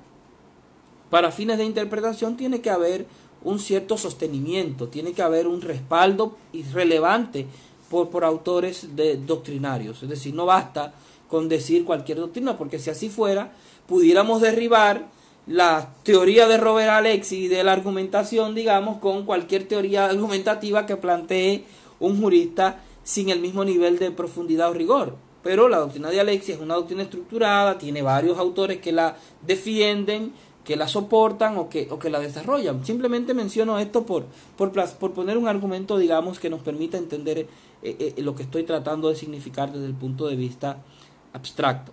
para fines de interpretación, tiene que haber un cierto sostenimiento, tiene que haber un respaldo relevante por autores doctrinarios. Es decir, no basta con decir cualquier doctrina, porque si así fuera, pudiéramos derribar la teoría de Robert Alexis de la argumentación, digamos, con cualquier teoría argumentativa que plantee un jurista sin el mismo nivel de profundidad o rigor. Pero la doctrina de Alexis es una doctrina estructurada, tiene varios autores que la defienden, que la soportan o que la desarrollan. Simplemente menciono esto por poner un argumento, digamos, que nos permita entender lo que estoy tratando de significar desde el punto de vista abstracto.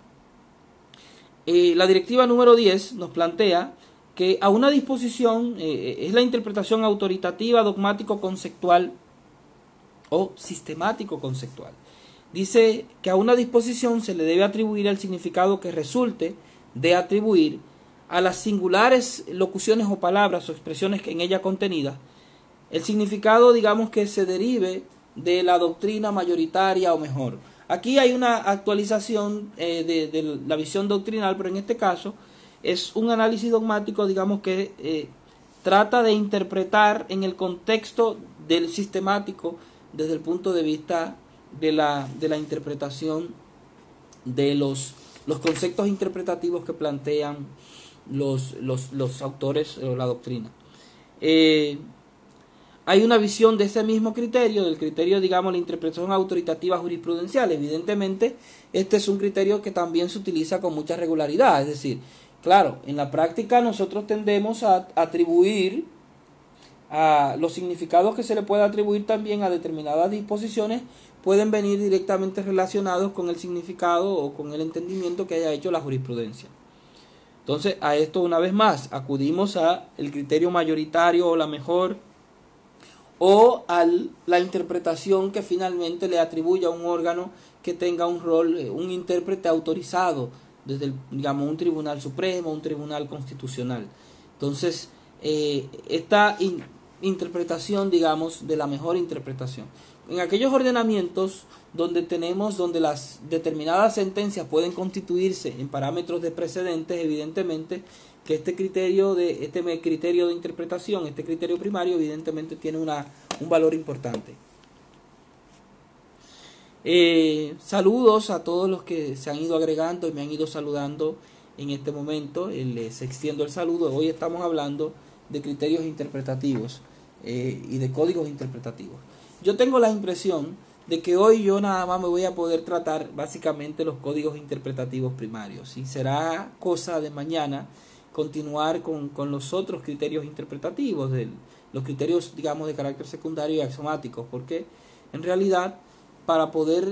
La directiva número 10 nos plantea que a una disposición es la interpretación autoritativa, dogmático-conceptual o sistemático-conceptual. Dice que a una disposición se le debe atribuir el significado que resulte de atribuir a las singulares locuciones o palabras o expresiones que en ella contenidas, el significado, digamos, que se derive de la doctrina mayoritaria o mejor. Aquí hay una actualización de la visión doctrinal, pero en este caso es un análisis dogmático, digamos, que trata de interpretar en el contexto del sistemático desde el punto de vista de la interpretación de los conceptos interpretativos que plantean los autores o la doctrina. Hay una visión de ese mismo criterio, del criterio, digamos, la interpretación autoritativa jurisprudencial. Evidentemente, este es un criterio que también se utiliza con mucha regularidad. Es decir, claro, en la práctica nosotros tendemos a atribuir a los significados que se le puede atribuir también a determinadas disposiciones, pueden venir directamente relacionados con el significado o con el entendimiento que haya hecho la jurisprudencia. Entonces, a esto una vez más, acudimos a el criterio mayoritario o la mejor, o a la interpretación que finalmente le atribuye a un órgano que tenga un rol, un intérprete autorizado desde digamos, un tribunal supremo, un tribunal constitucional. Entonces, esta interpretación, digamos, de la mejor interpretación. En aquellos ordenamientos donde las determinadas sentencias pueden constituirse en parámetros de precedentes, evidentemente que este criterio de interpretación, este criterio primario, evidentemente tiene un valor importante. Saludos a todos los que se han ido agregando y me han ido saludando en este momento. Les extiendo el saludo. Hoy estamos hablando de criterios interpretativos y de códigos interpretativos. Yo tengo la impresión de que hoy yo nada más me voy a poder tratar básicamente los códigos interpretativos primarios, y será cosa de mañana continuar con los otros criterios interpretativos, los criterios, digamos, de carácter secundario y axiomáticos, porque en realidad para poder,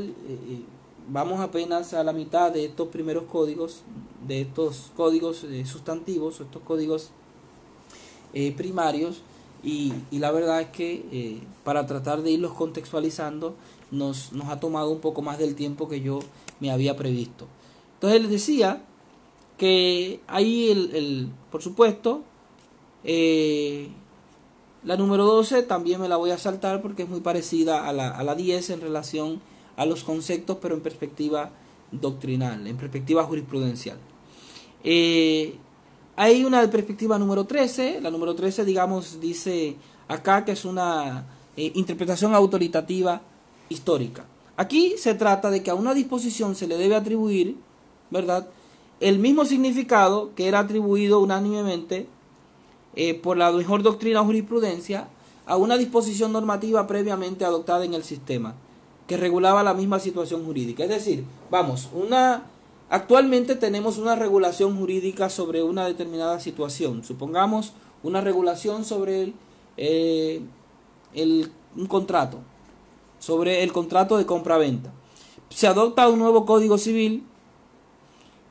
vamos apenas a la mitad de estos primeros códigos, de estos códigos sustantivos, o estos códigos primarios, y la verdad es que para tratar de irlos contextualizando nos ha tomado un poco más del tiempo que yo me había previsto. Entonces les decía que ahí por supuesto La número 12 también me la voy a saltar porque es muy parecida a la 10 en relación a los conceptos, pero en perspectiva doctrinal, en perspectiva jurisprudencial. Hay una perspectiva número 13. La número 13, digamos, dice acá que es una interpretación autoritativa histórica. Aquí se trata de que a una disposición se le debe atribuir, ¿verdad?, el mismo significado que era atribuido unánimemente por la mejor doctrina o jurisprudencia a una disposición normativa previamente adoptada en el sistema, que regulaba la misma situación jurídica. Es decir, actualmente tenemos una regulación jurídica sobre una determinada situación. Supongamos una regulación sobre un contrato, sobre el contrato de compra-venta. Se adopta un nuevo Código Civil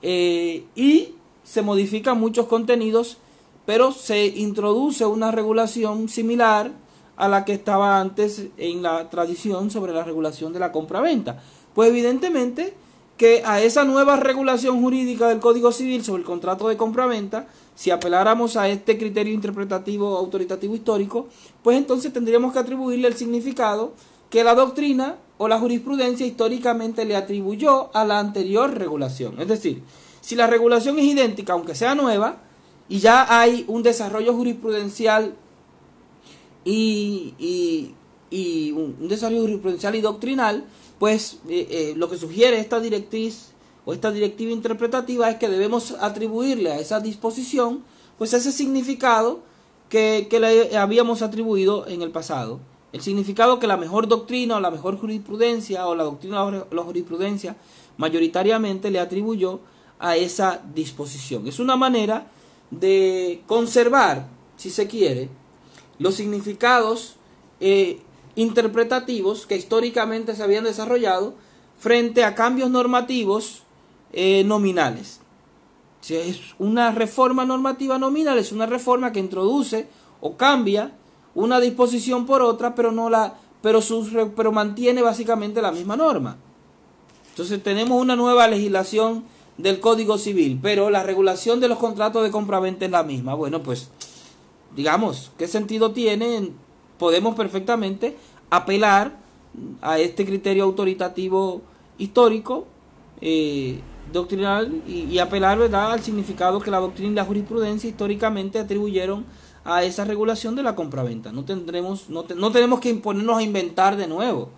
y se modifican muchos contenidos, pero se introduce una regulación similar a la que estaba antes en la tradición sobre la regulación de la compra-venta. Pues evidentemente que a esa nueva regulación jurídica del Código Civil sobre el contrato de compra-venta, si apeláramos a este criterio interpretativo autoritativo histórico, pues entonces tendríamos que atribuirle el significado que la doctrina o la jurisprudencia históricamente le atribuyó a la anterior regulación. Es decir, si la regulación es idéntica, aunque sea nueva, y ya hay un desarrollo jurisprudencial y un desarrollo jurisprudencial y doctrinal, pues lo que sugiere esta directriz o esta directiva interpretativa es que debemos atribuirle a esa disposición pues ese significado que le habíamos atribuido en el pasado. El significado que la mejor doctrina o la mejor jurisprudencia o la doctrina o la jurisprudencia mayoritariamente le atribuyó a esa disposición. Es una manera de conservar, si se quiere, los significados interpretativos que históricamente se habían desarrollado frente a cambios normativos nominales. Si es una reforma normativa nominal, es una reforma que introduce o cambia una disposición por otra, pero mantiene básicamente la misma norma. Entonces tenemos una nueva legislación del Código Civil, pero la regulación de los contratos de compraventa es la misma. Bueno, pues digamos, ¿qué sentido tiene? Podemos perfectamente apelar a este criterio autoritativo histórico, doctrinal, y apelar, ¿verdad?, al significado que la doctrina y la jurisprudencia históricamente atribuyeron a esa regulación de la compraventa. No tenemos que imponernos a inventar de nuevo,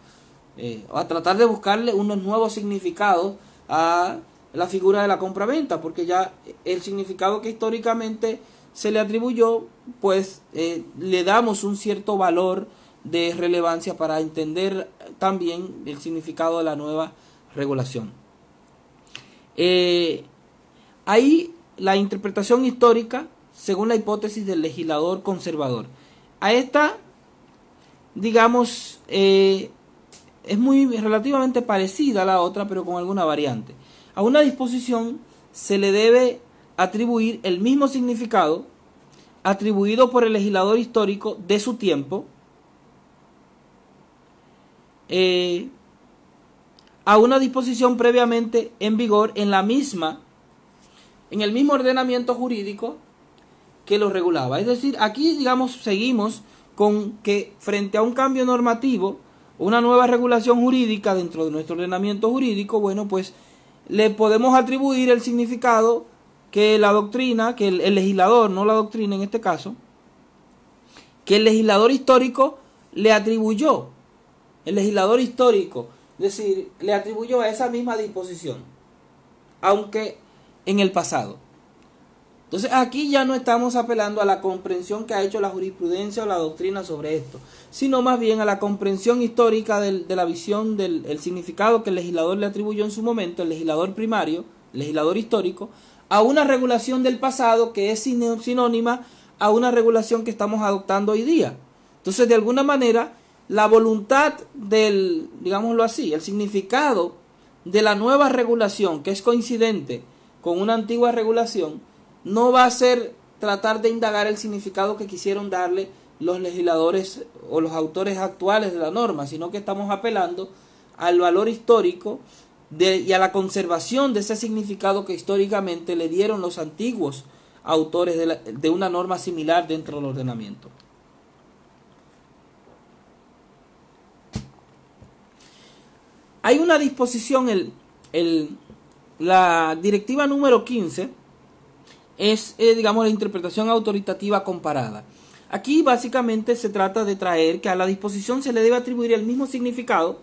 a tratar de buscarle unos nuevos significados a la figura de la compraventa, porque ya el significado que históricamente se le atribuyó, pues le damos un cierto valor de relevancia para entender también el significado de la nueva regulación. Ahí la interpretación histórica según la hipótesis del legislador conservador. A esta, digamos, es relativamente parecida a la otra, pero con alguna variante. A una disposición se le debe atribuir el mismo significado atribuido por el legislador histórico de su tiempo a una disposición previamente en vigor en el mismo ordenamiento jurídico que lo regulaba. Es decir, aquí, digamos, seguimos con que frente a un cambio normativo, una nueva regulación jurídica dentro de nuestro ordenamiento jurídico, bueno, pues le podemos atribuir el significado que la doctrina, que el legislador, no la doctrina en este caso, que el legislador histórico le atribuyó. El legislador histórico, es decir, le atribuyó a esa misma disposición, aunque en el pasado. Entonces aquí ya no estamos apelando a la comprensión que ha hecho la jurisprudencia o la doctrina sobre esto, sino más bien a la comprensión histórica de la visión del significado que el legislador le atribuyó en su momento, el legislador primario, el legislador histórico, a una regulación del pasado que es sinónima a una regulación que estamos adoptando hoy día. Entonces, de alguna manera, la voluntad digámoslo así, el significado de la nueva regulación, que es coincidente con una antigua regulación, no va a ser tratar de indagar el significado que quisieron darle los legisladores o los autores actuales de la norma, sino que estamos apelando al valor histórico y a la conservación de ese significado que históricamente le dieron los antiguos autores de una norma similar dentro del ordenamiento. hay una disposición, la directiva número 15 es, digamos, la interpretación autoritativa comparada. Aquí básicamente se trata de traer que a la disposición se le debe atribuir el mismo significado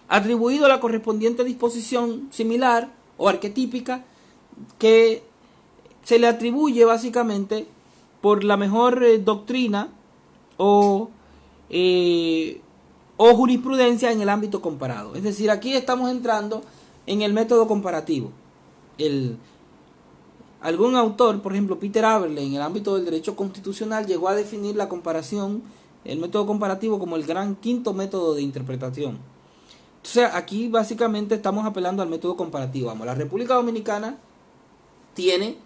atribuido a la correspondiente disposición similar o arquetípica que se le atribuye básicamente por la mejor doctrina o jurisprudencia en el ámbito comparado. Es decir, aquí estamos entrando en el método comparativo. Algún autor, por ejemplo Peter Aberle, en el ámbito del derecho constitucional, llegó a definir la comparación, el método comparativo, como el gran quinto método de interpretación. Entonces aquí básicamente estamos apelando al método comparativo. Vamos, la República Dominicana tiene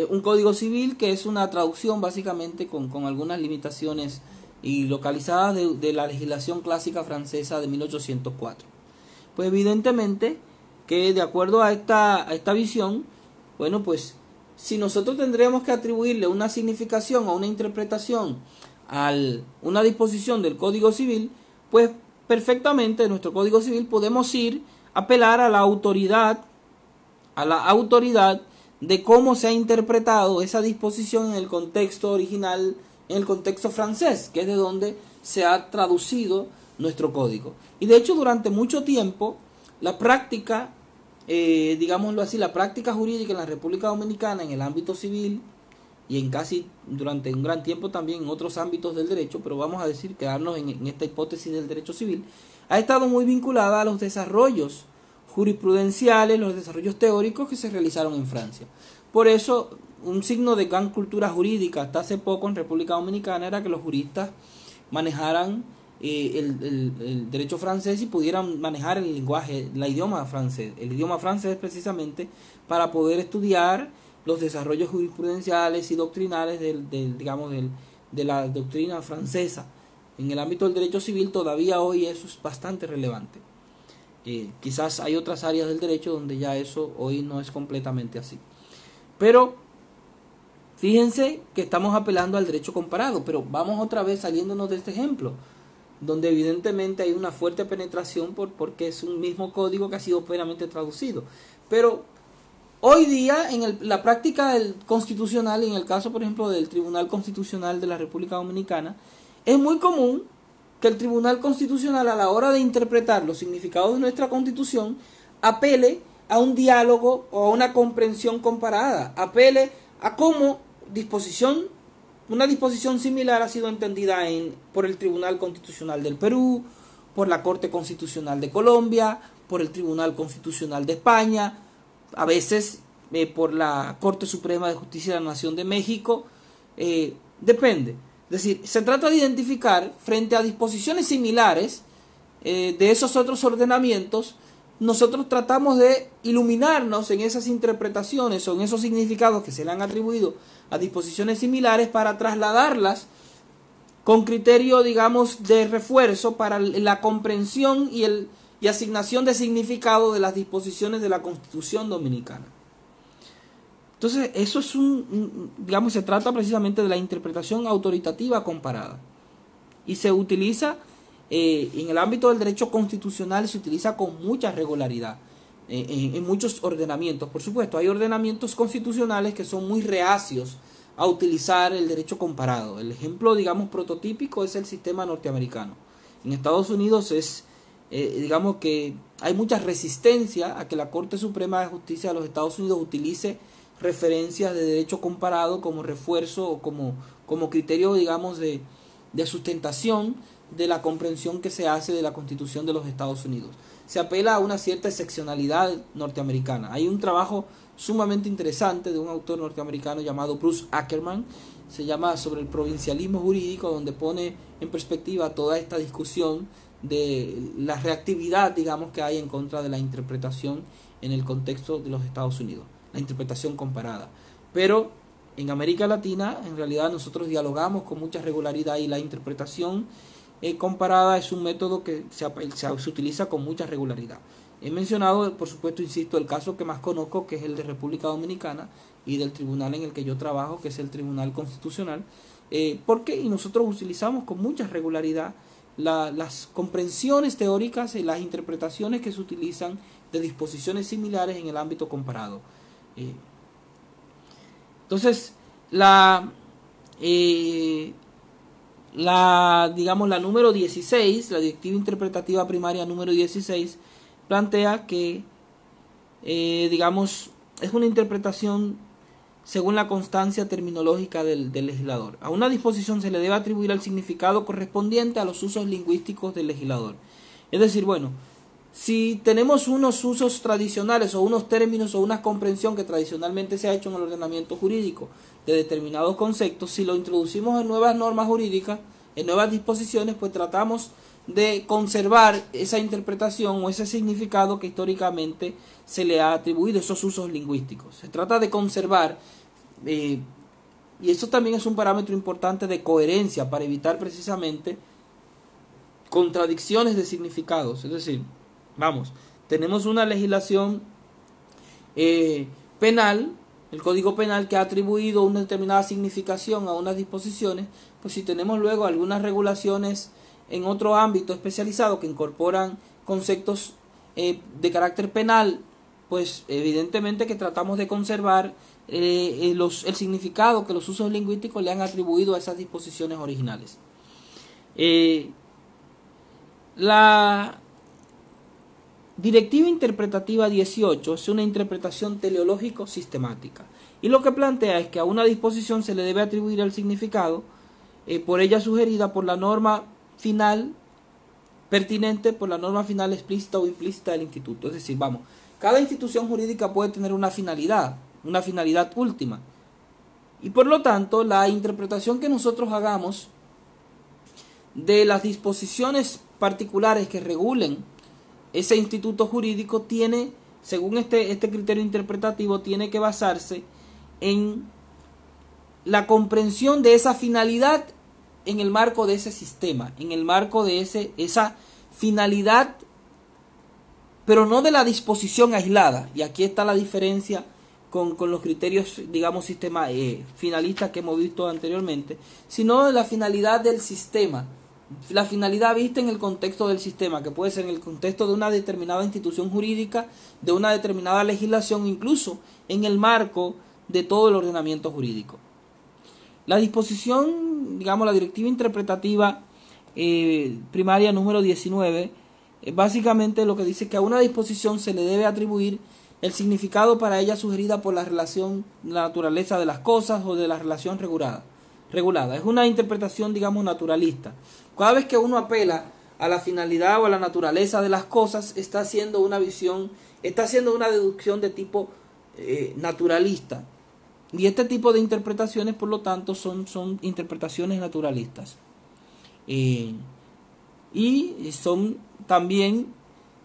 un código civil que es una traducción básicamente con algunas limitaciones y localizadas de la legislación clásica francesa de 1804. Pues evidentemente que de acuerdo a esta visión, bueno, pues si nosotros tendremos que atribuirle una significación o una interpretación a una disposición del Código Civil, pues perfectamente en nuestro Código Civil podemos apelar a la autoridad de cómo se ha interpretado esa disposición en el contexto original, en el contexto francés, que es de donde se ha traducido nuestro código. Y de hecho durante mucho tiempo la práctica, digámoslo así, la práctica jurídica en la República Dominicana en el ámbito civil y durante un gran tiempo también en otros ámbitos del derecho, pero vamos a decir, quedarnos en esta hipótesis del derecho civil, ha estado muy vinculada a los desarrollos jurisprudenciales, los desarrollos teóricos que se realizaron en Francia. Por eso, un signo de gran cultura jurídica hasta hace poco en República Dominicana era que los juristas manejaran el derecho francés y pudieran manejar el lenguaje, el idioma francés. El idioma francés precisamente para poder estudiar los desarrollos jurisprudenciales y doctrinales de la doctrina francesa. En el ámbito del derecho civil todavía hoy eso es bastante relevante. Quizás hay otras áreas del derecho donde ya eso hoy no es completamente así. Pero fíjense que estamos apelando al derecho comparado, pero vamos otra vez saliéndonos de este ejemplo, donde evidentemente hay una fuerte penetración porque es un mismo código que ha sido plenamente traducido. Pero hoy día en la práctica constitucional, en el caso por ejemplo del Tribunal Constitucional de la República Dominicana, es muy común que el Tribunal Constitucional, a la hora de interpretar los significados de nuestra Constitución, apele a un diálogo o a una comprensión comparada, apele a cómo una disposición similar ha sido entendida por el Tribunal Constitucional del Perú, por la Corte Constitucional de Colombia, por el Tribunal Constitucional de España, a veces por la Corte Suprema de Justicia de la Nación de México, depende. Es decir, se trata de identificar frente a disposiciones similares de esos otros ordenamientos. Nosotros tratamos de iluminarnos en esas interpretaciones o en esos significados que se le han atribuido a disposiciones similares para trasladarlas con criterio, digamos, de refuerzo para la comprensión y asignación de significado de las disposiciones de la Constitución Dominicana. Entonces, eso es digamos, se trata precisamente de la interpretación autoritativa comparada. Y se utiliza, en el ámbito del derecho constitucional, se utiliza con mucha regularidad, en muchos ordenamientos. Por supuesto, hay ordenamientos constitucionales que son muy reacios a utilizar el derecho comparado. El ejemplo, digamos, prototípico es el sistema norteamericano. En Estados Unidos digamos que hay mucha resistencia a que la Corte Suprema de Justicia de los Estados Unidos utilice referencias de derecho comparado como refuerzo o como criterio, digamos, de sustentación de la comprensión que se hace de la Constitución de los Estados Unidos. Se apela a una cierta excepcionalidad norteamericana. Hay un trabajo sumamente interesante de un autor norteamericano llamado Bruce Ackerman, se llama Sobre el provincialismo jurídico, donde pone en perspectiva toda esta discusión de la reactividad, digamos, que hay en contra de la interpretación en el contexto de los Estados Unidos, la interpretación comparada. Pero en América Latina, en realidad, nosotros dialogamos con mucha regularidad y la interpretación comparada es un método que se utiliza con mucha regularidad. He mencionado, por supuesto, insisto, el caso que más conozco, que es el de República Dominicana y del tribunal en el que yo trabajo, que es el Tribunal Constitucional, porque nosotros utilizamos con mucha regularidad las comprensiones teóricas y las interpretaciones que se utilizan de disposiciones similares en el ámbito comparado. Entonces, digamos, la número 16, la directiva interpretativa primaria número 16, plantea que, digamos, es una interpretación según la constancia terminológica del legislador. A una disposición se le debe atribuir el significado correspondiente a los usos lingüísticos del legislador. Es decir, bueno, si tenemos unos usos tradicionales o unos términos o una comprensión que tradicionalmente se ha hecho en el ordenamiento jurídico de determinados conceptos, si lo introducimos en nuevas normas jurídicas, en nuevas disposiciones, pues tratamos de conservar esa interpretación o ese significado que históricamente se le ha atribuido, esos usos lingüísticos. Se trata de conservar, y eso también es un parámetro importante de coherencia para evitar precisamente contradicciones de significados. Es decir, vamos, tenemos una legislación penal, el Código Penal, que ha atribuido una determinada significación a unas disposiciones, pues si tenemos luego algunas regulaciones en otro ámbito especializado que incorporan conceptos de carácter penal, pues evidentemente que tratamos de conservar el significado que los usos lingüísticos le han atribuido a esas disposiciones originales. La Directiva Interpretativa 18 es una interpretación teleológico-sistemática, y lo que plantea es que a una disposición se le debe atribuir el significado por ella sugerida por la norma final pertinente, por la norma final explícita o implícita del instituto. Es decir, vamos, cada institución jurídica puede tener una finalidad última, y por lo tanto la interpretación que nosotros hagamos de las disposiciones particulares que regulen ese instituto jurídico tiene, según este criterio interpretativo, tiene que basarse en la comprensión de esa finalidad en el marco de ese sistema, en el marco de esa finalidad, pero no de la disposición aislada. Y aquí está la diferencia con los criterios, digamos, finalistas que hemos visto anteriormente, sino de la finalidad del sistema. La finalidad vista en el contexto del sistema, que puede ser en el contexto de una determinada institución jurídica, de una determinada legislación, incluso en el marco de todo el ordenamiento jurídico. La disposición, digamos, la directiva interpretativa primaria número 19, básicamente lo que dice que a una disposición se le debe atribuir el significado para ella sugerida por la relación, la naturaleza de las cosas o de la relación regulada. Es una interpretación, digamos, naturalista. Cada vez que uno apela a la finalidad o a la naturaleza de las cosas, está haciendo una deducción de tipo naturalista. Y este tipo de interpretaciones, por lo tanto, son interpretaciones naturalistas. Y también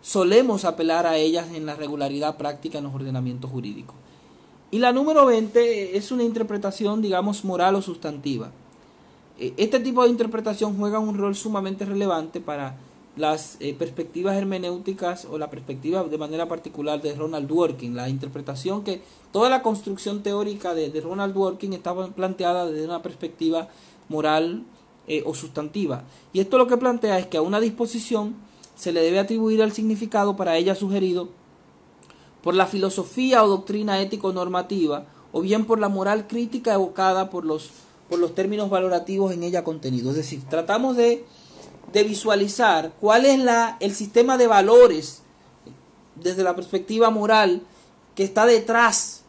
solemos apelar a ellas en la regularidad práctica en los ordenamientos jurídicos. Y la número 20 es una interpretación, digamos, moral o sustantiva. Este tipo de interpretación juega un rol sumamente relevante para las perspectivas hermenéuticas o la perspectiva de manera particular de Ronald Dworkin. La interpretación que toda la construcción teórica de Ronald Dworkin estaba planteada desde una perspectiva moral o sustantiva. Y esto lo que plantea es que a una disposición se le debe atribuir el significado para ella sugerido por la filosofía o doctrina ético-normativa, o bien por la moral crítica evocada por los términos valorativos en ella contenidos. Es decir, tratamos de visualizar cuál es el sistema de valores desde la perspectiva moral que está detrás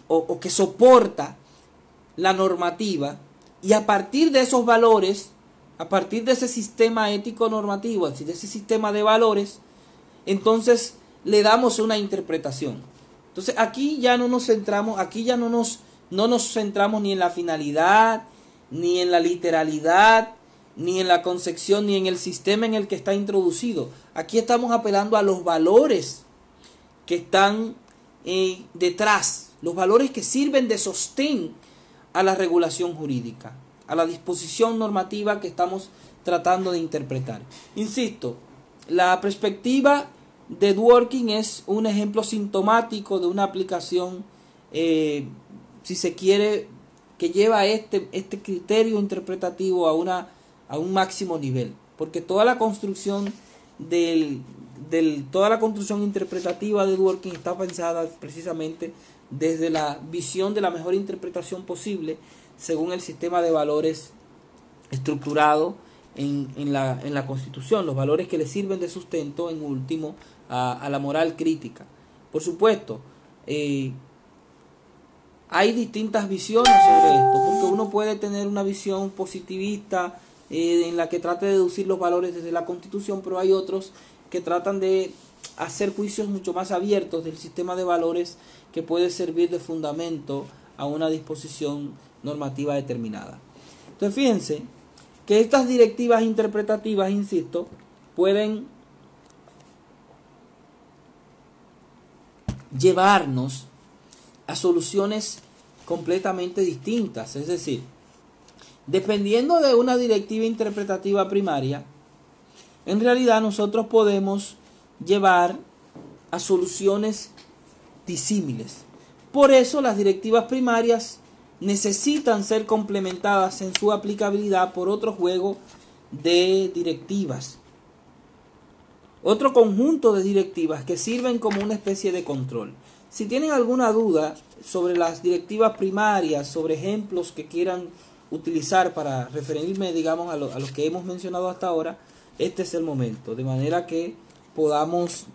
o que soporta la normativa, y a partir de esos valores, a partir de ese sistema ético-normativo, de ese sistema de valores, entonces le damos una interpretación. Entonces aquí ya no nos centramos, no nos centramos ni en la finalidad, ni en la literalidad, ni en la concepción, ni en el sistema en el que está introducido. Aquí estamos apelando a los valores que están detrás, los valores que sirven de sostén a la regulación jurídica, a la disposición normativa que estamos tratando de interpretar. Insisto, la perspectiva de Dworkin es un ejemplo sintomático de una aplicación, si se quiere, que lleva este criterio interpretativo a un máximo nivel. porque toda la construcción toda la construcción interpretativa de Dworkin está pensada precisamente desde la visión de la mejor interpretación posible según el sistema de valores estructurado en la Constitución, los valores que le sirven de sustento en último a la moral crítica. Por supuesto, hay distintas visiones sobre esto, porque uno puede tener una visión positivista en la que trate de deducir los valores desde la Constitución, pero hay otros que tratan de hacer juicios mucho más abiertos del sistema de valores que puede servir de fundamento a una disposición normativa determinada. Entonces fíjense que estas directivas interpretativas, insisto, pueden llevarnos a soluciones completamente distintas, es decir, dependiendo de una directiva interpretativa primaria, en realidad nosotros podemos llevar a soluciones disímiles. Por eso las directivas primarias necesitan ser complementadas en su aplicabilidad por otro juego de directivas, otro conjunto de directivas que sirven como una especie de control. Si tienen alguna duda sobre las directivas primarias, sobre ejemplos que quieran utilizar para referirme, digamos, a los que hemos mencionado hasta ahora, este es el momento, de manera que podamos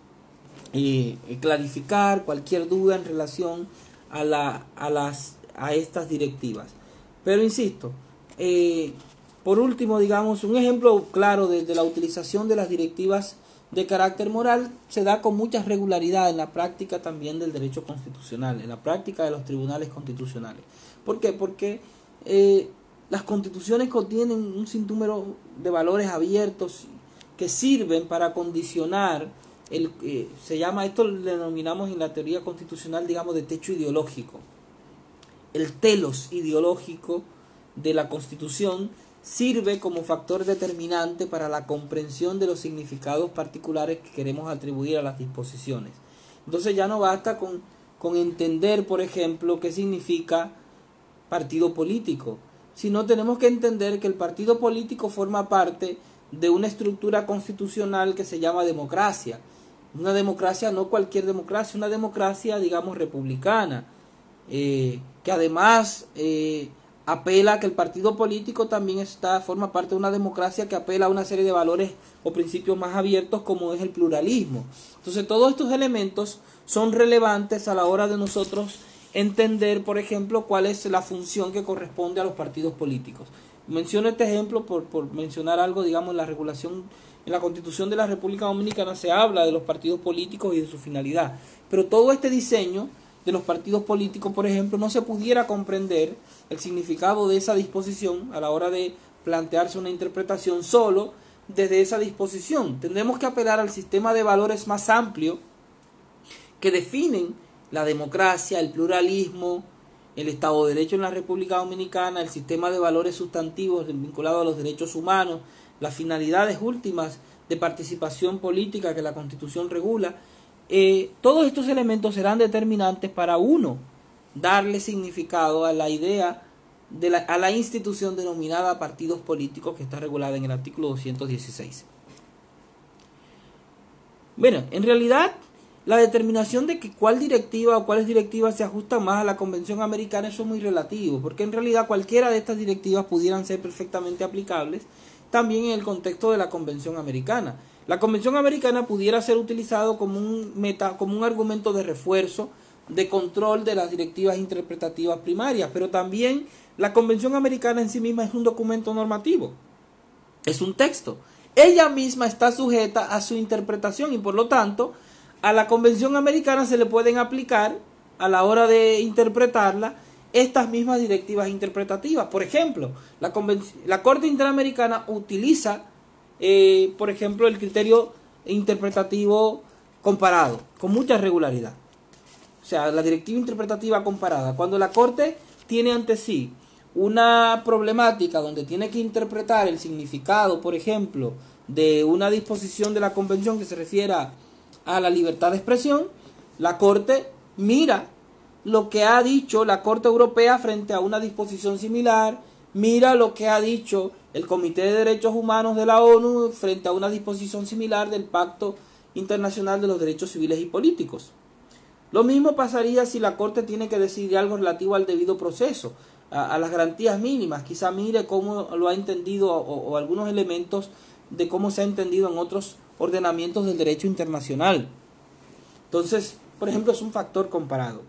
clarificar cualquier duda en relación a estas directivas. Pero insisto, por último, digamos, un ejemplo claro de la utilización de las directivas de carácter moral se da con mucha regularidad en la práctica también del derecho constitucional, en la práctica de los tribunales constitucionales. ¿Por qué? Porque las constituciones contienen un sinnúmero de valores abiertos que sirven para condicionar esto lo denominamos en la teoría constitucional, digamos, de techo ideológico. El telos ideológico de la Constitución sirve como factor determinante para la comprensión de los significados particulares que queremos atribuir a las disposiciones. Entonces ya no basta con entender, por ejemplo, qué significa partido político, sino tenemos que entender que el partido político forma parte de una estructura constitucional que se llama democracia. Una democracia, no cualquier democracia, una democracia, digamos, republicana, que además apela a que el partido político también forma parte de una democracia que apela a una serie de valores o principios más abiertos como es el pluralismo. Entonces todos estos elementos son relevantes a la hora de nosotros entender, por ejemplo, cuál es la función que corresponde a los partidos políticos. Menciono este ejemplo por mencionar algo, digamos, en la regulación, en la Constitución de la República Dominicana se habla de los partidos políticos y de su finalidad, pero todo este diseño de los partidos políticos, por ejemplo, no se pudiera comprender el significado de esa disposición a la hora de plantearse una interpretación solo desde esa disposición. Tendremos que apelar al sistema de valores más amplio que definen la democracia, el pluralismo, el Estado de Derecho en la República Dominicana, el sistema de valores sustantivos vinculados a los derechos humanos, las finalidades últimas de participación política que la Constitución regula. Todos estos elementos serán determinantes para uno darle significado a la idea a la institución denominada partidos políticos que está regulada en el artículo 216. Bueno, en realidad la determinación de que cuál directiva o cuáles directivas se ajustan más a la Convención Americana, eso es muy relativo, porque en realidad cualquiera de estas directivas pudieran ser perfectamente aplicables también en el contexto de la Convención Americana. La Convención Americana pudiera ser utilizado como un argumento de refuerzo, de control de las directivas interpretativas primarias, pero también la Convención Americana en sí misma es un documento normativo, es un texto. Ella misma está sujeta a su interpretación y por lo tanto a la Convención Americana se le pueden aplicar a la hora de interpretarla estas mismas directivas interpretativas. Por ejemplo, la Corte Interamericana utiliza por ejemplo, el criterio interpretativo comparado, con mucha regularidad. O sea, la directiva interpretativa comparada. Cuando la Corte tiene ante sí una problemática donde tiene que interpretar el significado, por ejemplo, de una disposición de la Convención que se refiera a la libertad de expresión, la Corte mira lo que ha dicho la Corte Europea frente a una disposición similar, mira lo que ha dicho el Comité de Derechos Humanos de la ONU frente a una disposición similar del Pacto Internacional de los Derechos Civiles y Políticos. Lo mismo pasaría si la Corte tiene que decidir algo relativo al debido proceso, a las garantías mínimas. Quizá mire cómo lo ha entendido o algunos elementos de cómo se ha entendido en otros ordenamientos del derecho internacional. Entonces, por ejemplo, es un factor comparado.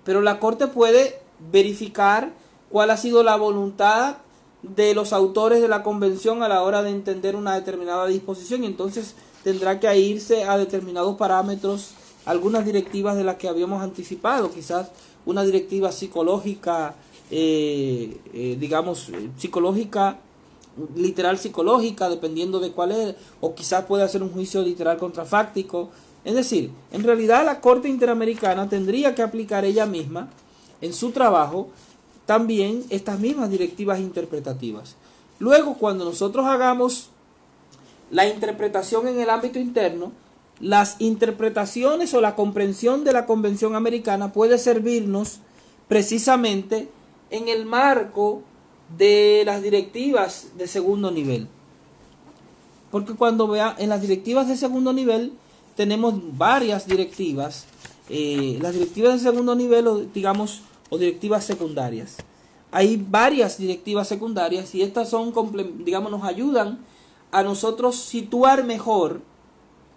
Pero la Corte puede verificar cuál ha sido la voluntad de los autores de la convención a la hora de entender una determinada disposición, y entonces tendrá que irse a determinados parámetros, algunas directivas de las que habíamos anticipado, quizás una directiva psicológica, psicológica, literal psicológica, dependiendo de cuál es, o quizás puede hacer un juicio literal contrafáctico. Es decir, en realidad la Corte Interamericana tendría que aplicar ella misma en su trabajo también estas mismas directivas interpretativas. Luego, cuando nosotros hagamos la interpretación en el ámbito interno, las interpretaciones o la comprensión de la Convención Americana puede servirnos precisamente en el marco de las directivas de segundo nivel. Porque cuando vea en las directivas de segundo nivel tenemos varias directivas, las directivas de segundo nivel o directivas secundarias. Hay varias directivas secundarias y estas son, nos ayudan a nosotros situar mejor,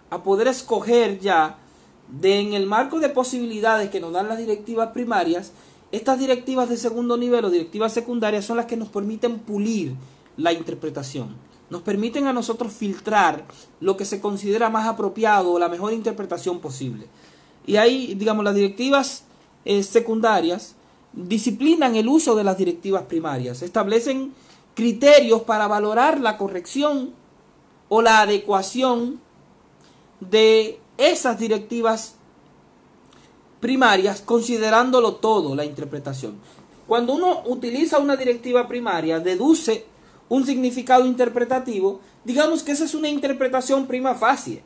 a poder escoger ya en el marco de posibilidades que nos dan las directivas primarias. Estas directivas de segundo nivel o directivas secundarias son las que nos permiten pulir la interpretación. Nos permiten a nosotros filtrar lo que se considera más apropiado o la mejor interpretación posible. Y ahí, las directivas secundarias disciplinan el uso de las directivas primarias, establecen criterios para valorar la corrección o la adecuación de esas directivas primarias, considerándolo todo, la interpretación. Cuando uno utiliza una directiva primaria, deduce un significado interpretativo, digamos que esa es una interpretación prima facie.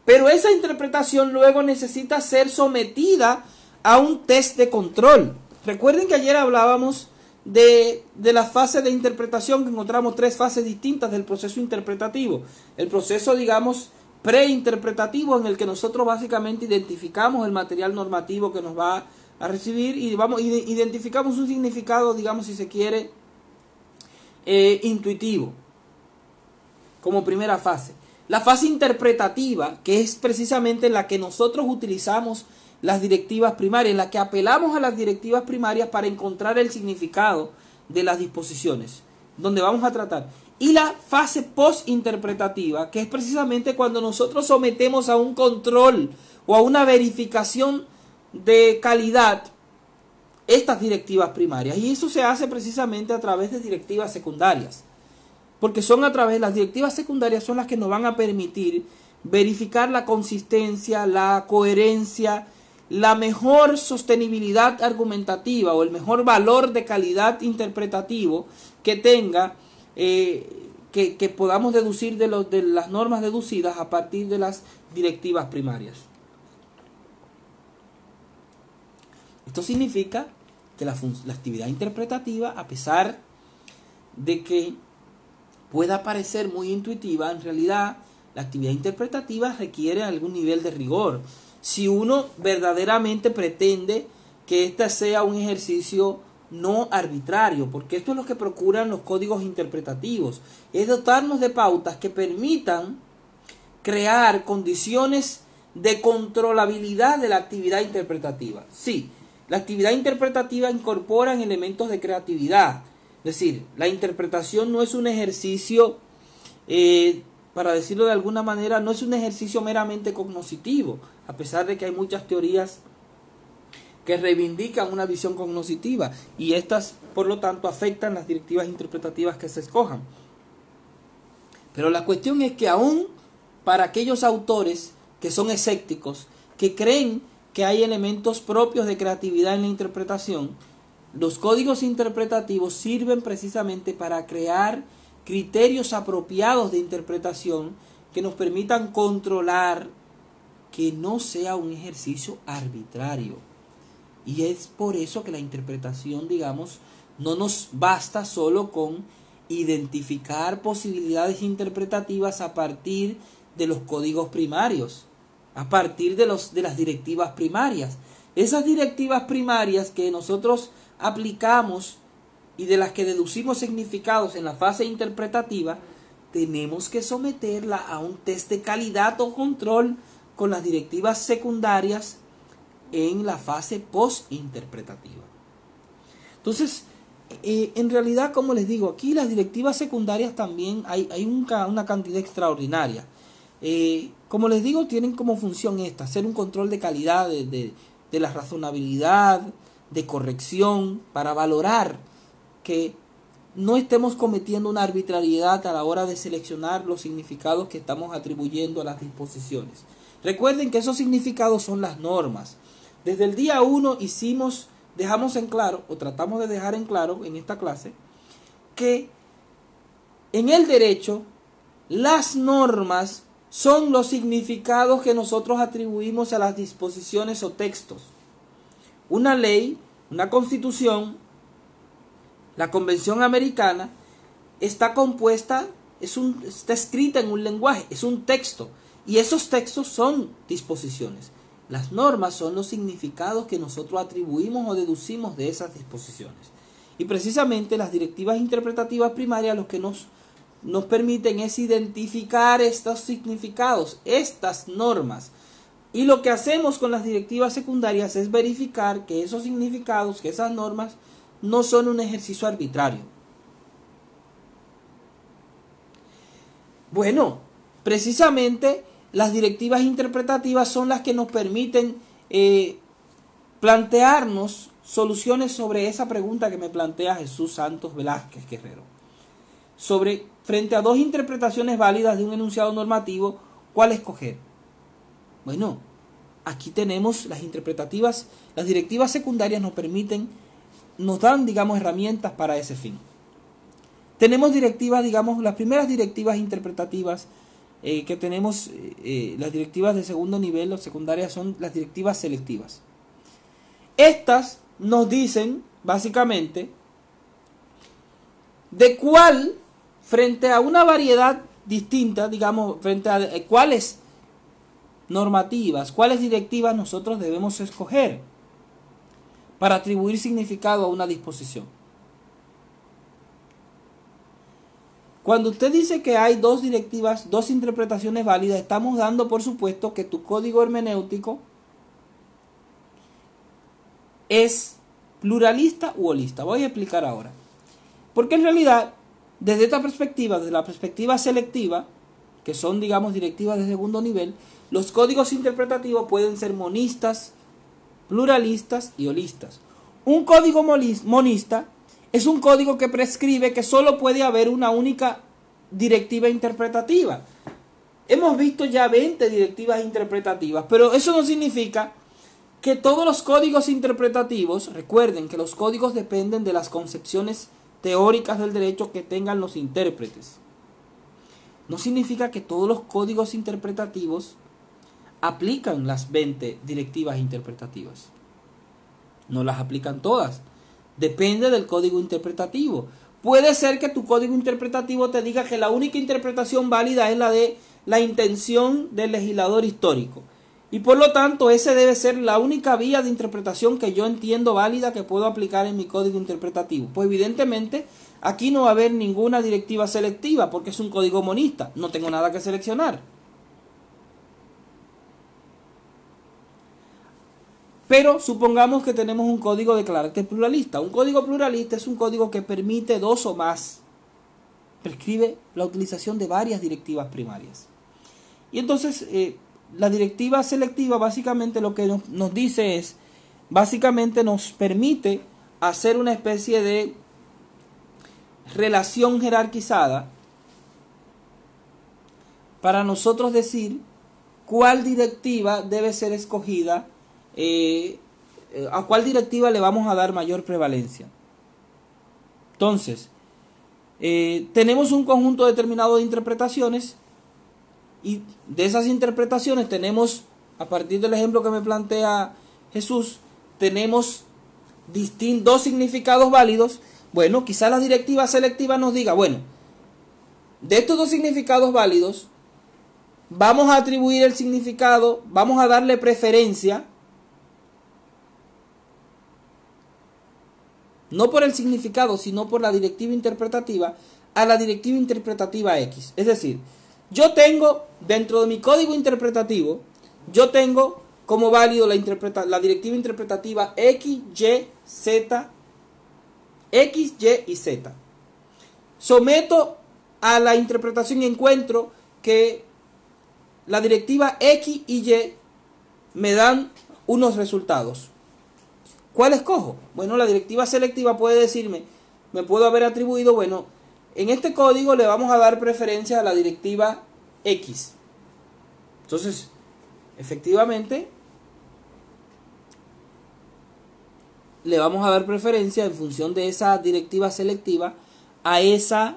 Pero esa interpretación luego necesita ser sometida a un test de control. Recuerden que ayer hablábamos de la fase de interpretación, que encontramos tres fases distintas del proceso interpretativo. El proceso, preinterpretativo, en el que nosotros básicamente identificamos el material normativo que nos va a recibir y identificamos un significado, si se quiere, intuitivo, como primera fase. La fase interpretativa, que es precisamente en la que nosotros utilizamos las directivas primarias, en la que apelamos a las directivas primarias para encontrar el significado de las disposiciones, donde vamos a tratar. Y la fase postinterpretativa, que es precisamente cuando nosotros sometemos a un control o a una verificación de calidad estas directivas primarias. Y eso se hace precisamente a través de directivas secundarias. Porque las directivas secundarias son las que nos van a permitir verificar la consistencia, la coherencia, la mejor sostenibilidad argumentativa o el mejor valor de calidad interpretativo que tenga, que podamos deducir de las normas deducidas a partir de las directivas primarias. Esto significa que la actividad interpretativa, a pesar de que pueda parecer muy intuitiva, en realidad la actividad interpretativa requiere algún nivel de rigor. Si uno verdaderamente pretende que este sea un ejercicio no arbitrario, porque esto es lo que procuran los códigos interpretativos, es dotarnos de pautas que permitan crear condiciones de controlabilidad de la actividad interpretativa. Sí, la actividad interpretativa incorpora elementos de creatividad, es decir, la interpretación no es un ejercicio, para decirlo de alguna manera, no es un ejercicio meramente cognoscitivo, a pesar de que hay muchas teorías que reivindican una visión cognoscitiva y estas, por lo tanto, afectan las directivas interpretativas que se escojan. Pero la cuestión es que aún para aquellos autores que son escépticos, que creen que hay elementos propios de creatividad en la interpretación, los códigos interpretativos sirven precisamente para crear criterios apropiados de interpretación que nos permitan controlar que no sea un ejercicio arbitrario. Y es por eso que la interpretación, No nos basta solo con identificar posibilidades interpretativas a partir de los códigos primarios, a partir de las directivas primarias. Esas directivas primarias que nosotros aplicamos y de las que deducimos significados en la fase interpretativa, tenemos que someterla a un test de calidad o control con las directivas secundarias en la fase postinterpretativa. Entonces, en realidad, como les digo, aquí las directivas secundarias también hay una cantidad extraordinaria. Como les digo, tienen como función hacer un control de calidad, de la razonabilidad, de corrección, para valorar que no estemos cometiendo una arbitrariedad a la hora de seleccionar los significados que estamos atribuyendo a las disposiciones. Recuerden que esos significados son las normas. Desde el día 1 dejamos en claro, o tratamos de dejar en claro en esta clase, que en el derecho las normas son los significados que nosotros atribuimos a las disposiciones o textos. Una ley, una constitución, la Convención Americana, está compuesta, está escrita en un lenguaje, es un texto, y esos textos son disposiciones. Las normas son los significados que nosotros atribuimos o deducimos de esas disposiciones. Y precisamente las directivas interpretativas primarias lo que nos permiten es identificar estos significados, estas normas. Y lo que hacemos con las directivas secundarias es verificar que esos significados, que esas normas, no son un ejercicio arbitrario. Bueno, precisamente las directivas interpretativas son las que nos permiten plantearnos soluciones sobre esa pregunta que me plantea Jesús Santos Velázquez Guerrero. Frente a dos interpretaciones válidas de un enunciado normativo, ¿cuál escoger? Bueno, aquí tenemos las directivas secundarias nos dan, herramientas para ese fin. Tenemos directivas, las primeras directivas interpretativas que tenemos, las directivas de segundo nivel o secundarias, son las directivas selectivas. Estas nos dicen, básicamente, de cuál, frente a una variedad distinta, frente a cuáles normativas, cuáles directivas nosotros debemos escoger para atribuir significado a una disposición. Cuando usted dice que hay dos directivas, dos interpretaciones válidas, estamos dando por supuesto que tu código hermenéutico es pluralista u holista. Voy a explicar ahora. Porque en realidad, desde esta perspectiva, desde la perspectiva selectiva, que son, directivas de segundo nivel, los códigos interpretativos pueden ser monistas, pluralistas y holistas. Un código monista es un código que prescribe que solo puede haber una única directiva interpretativa. Hemos visto ya 20 directivas interpretativas, pero eso no significa que todos los códigos interpretativos, recuerden que los códigos dependen de las concepciones teóricas del derecho que tengan los intérpretes. No significa que todos los códigos interpretativos aplican las 20 directivas interpretativas. No las aplican todas. Depende del código interpretativo. Puede ser que tu código interpretativo te diga que la única interpretación válida es la de la intención del legislador histórico. Y por lo tanto, esa debe ser la única vía de interpretación que yo entiendo válida que puedo aplicar en mi código interpretativo. Pues evidentemente, aquí no va a haber ninguna directiva selectiva porque es un código monista. No tengo nada que seleccionar. Pero supongamos que tenemos un código de carácter pluralista. Un código pluralista es un código que permite dos o más. Prescribe la utilización de varias directivas primarias. Y entonces, la directiva selectiva básicamente lo que nos dice es, básicamente nos permite hacer una especie de relación jerarquizada para nosotros decir cuál directiva debe ser escogida, a cuál directiva le vamos a dar mayor prevalencia. Entonces, tenemos un conjunto determinado de interpretaciones y de esas interpretaciones tenemos, a partir del ejemplo que me plantea Jesús, tenemos dos significados válidos. Bueno, quizá la directiva selectiva nos diga, bueno, de estos dos significados válidos, vamos a atribuir el significado, vamos a darle preferencia, no por el significado, sino por la directiva interpretativa, a la directiva interpretativa X. Es decir, yo tengo, dentro de mi código interpretativo, yo tengo como válido la directiva interpretativa X, Y, Z, X, Y y Z. Someto a la interpretación y encuentro que la directiva X y Y me dan unos resultados. ¿Cuál escojo? Bueno, la directiva selectiva puede decirme, me puedo haber atribuido, bueno, en este código le vamos a dar preferencia a la directiva X. Entonces, efectivamente, le vamos a dar preferencia en función de esa directiva selectiva a esa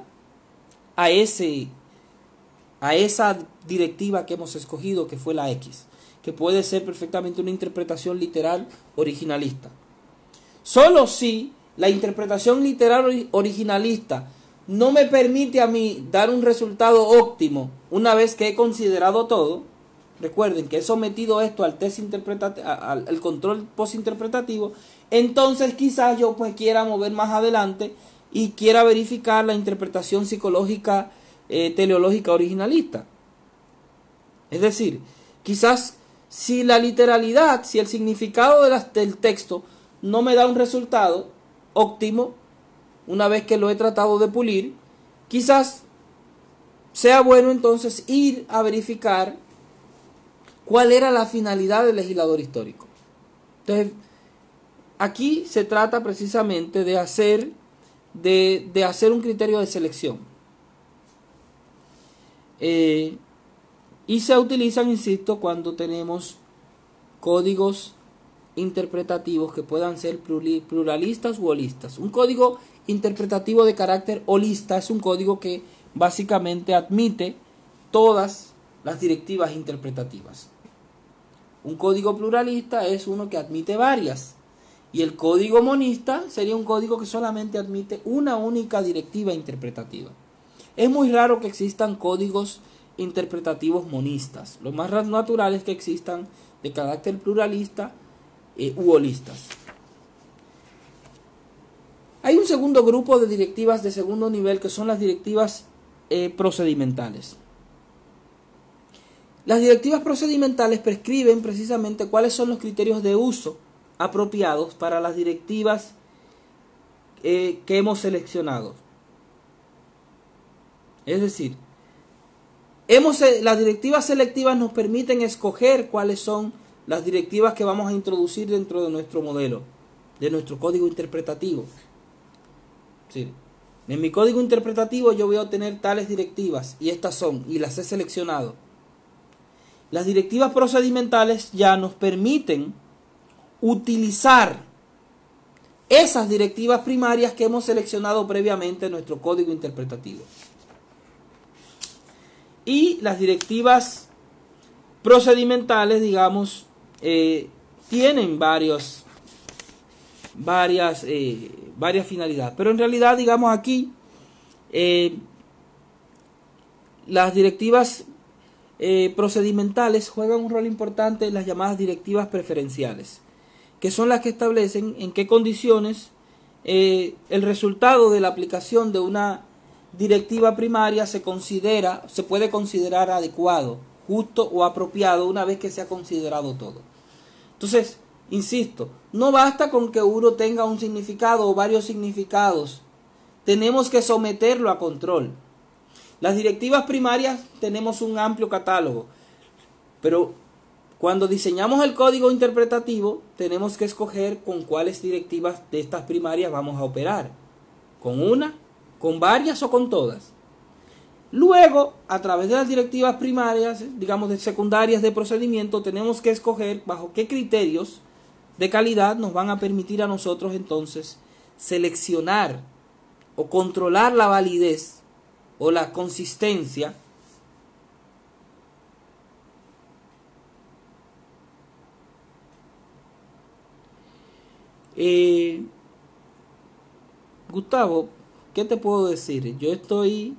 directiva que hemos escogido, que fue la X, que puede ser perfectamente una interpretación literal originalista. Solo si la interpretación literal originalista no me permite a mí dar un resultado óptimo una vez que he considerado todo. Recuerden que he sometido esto al test al control postinterpretativo. Entonces quizás yo pues quiera mover más adelante y quiera verificar la interpretación psicológica teleológica originalista. Es decir, quizás si la literalidad, si el significado del texto no me da un resultado óptimo, una vez que lo he tratado de pulir, quizás sea bueno entonces ir a verificar cuál era la finalidad del legislador histórico. Entonces, aquí se trata precisamente de hacer un criterio de selección. Y se utilizan, insisto, cuando tenemos códigos interpretativos que puedan ser pluralistas u holistas. Un código interpretativo de carácter holista es un código que básicamente admite todas las directivas interpretativas. Un código pluralista es uno que admite varias. Y el código monista sería un código que solamente admite una única directiva interpretativa. Es muy raro que existan códigos interpretativos monistas. Lo más natural es que existan de carácter pluralista u holistas. Hay un segundo grupo de directivas de segundo nivel que son las directivas procedimentales. Las directivas procedimentales prescriben precisamente cuáles son los criterios de uso apropiados para las directivas que hemos seleccionado. Es decir, las directivas selectivas nos permiten escoger cuáles son las directivas que vamos a introducir dentro de nuestro modelo, de nuestro código interpretativo. Sí. En mi código interpretativo yo voy a obtener tales directivas y estas son, y las he seleccionado. Las directivas procedimentales ya nos permiten utilizar esas directivas primarias que hemos seleccionado previamente en nuestro código interpretativo. Y las directivas procedimentales, digamos, tienen varias finalidades. Pero en realidad, digamos aquí, las directivas procedimentales juegan un rol importante en las llamadas directivas preferenciales, que son las que establecen en qué condiciones el resultado de la aplicación de una directiva primaria se puede considerar adecuado, justo o apropiado una vez que se ha considerado todo. Entonces, insisto, no basta con que uno tenga un significado o varios significados, tenemos que someterlo a control. Las directivas primarias tenemos un amplio catálogo, pero cuando diseñamos el código interpretativo tenemos que escoger con cuáles directivas de estas primarias vamos a operar, con una, con varias o con todas. Luego, a través de las directivas primarias, digamos de secundarias de procedimiento, tenemos que escoger bajo qué criterios de calidad nos van a permitir a nosotros entonces seleccionar o controlar la validez o la consistencia Gustavo, ¿qué te puedo decir? Yo estoy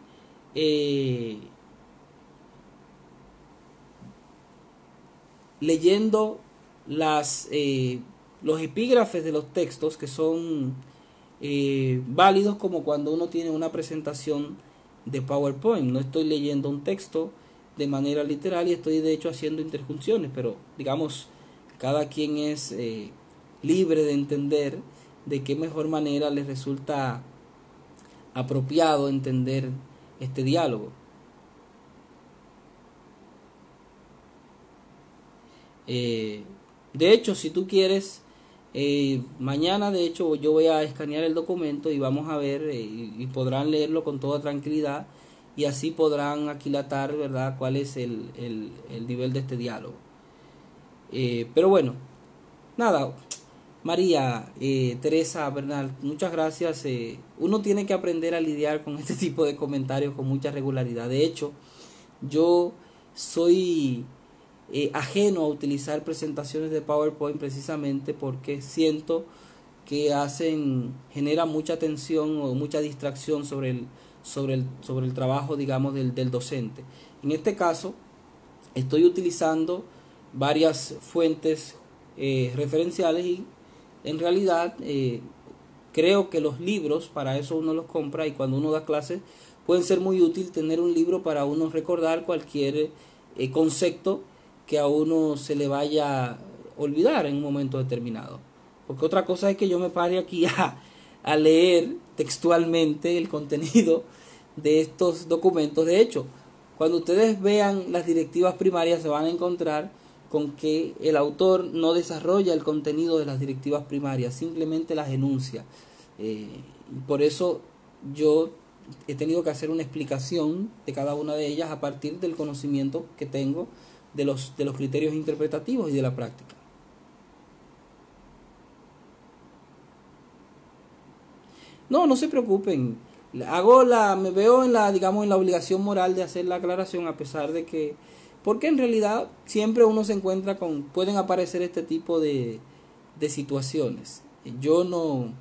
leyendo los epígrafes de los textos que son válidos como cuando uno tiene una presentación de PowerPoint. No estoy leyendo un texto de manera literal y estoy de hecho haciendo interjunciones, pero digamos, cada quien es libre de entender de qué mejor manera les resulta apropiado entender este diálogo. De hecho, si tú quieres, mañana de hecho yo voy a escanear el documento y vamos a ver y podrán leerlo con toda tranquilidad y así podrán aquilatar, ¿verdad?, cuál es el nivel de este diálogo. Pero bueno, nada, María, Teresa, Bernal, muchas gracias. Uno tiene que aprender a lidiar con este tipo de comentarios con mucha regularidad. De hecho, yo soy ajeno a utilizar presentaciones de PowerPoint precisamente porque siento que genera mucha tensión o mucha distracción sobre el trabajo, digamos, del docente. En este caso, estoy utilizando varias fuentes referenciales y en realidad creo que los libros, para eso uno los compra y cuando uno da clases pueden ser muy útil tener un libro para uno recordar cualquier concepto que a uno se le vaya a olvidar en un momento determinado. Porque otra cosa es que yo me pare aquí a leer textualmente el contenido de estos documentos. De hecho, cuando ustedes vean las directivas primarias se van a encontrar con que el autor no desarrolla el contenido de las directivas primarias, simplemente las enuncia. Por eso yo he tenido que hacer una explicación de cada una de ellas a partir del conocimiento que tengo de los criterios interpretativos y de la práctica. No se preocupen. Me veo en la obligación moral de hacer la aclaración a pesar de que, porque en realidad siempre uno se encuentra pueden aparecer este tipo de situaciones. Yo no,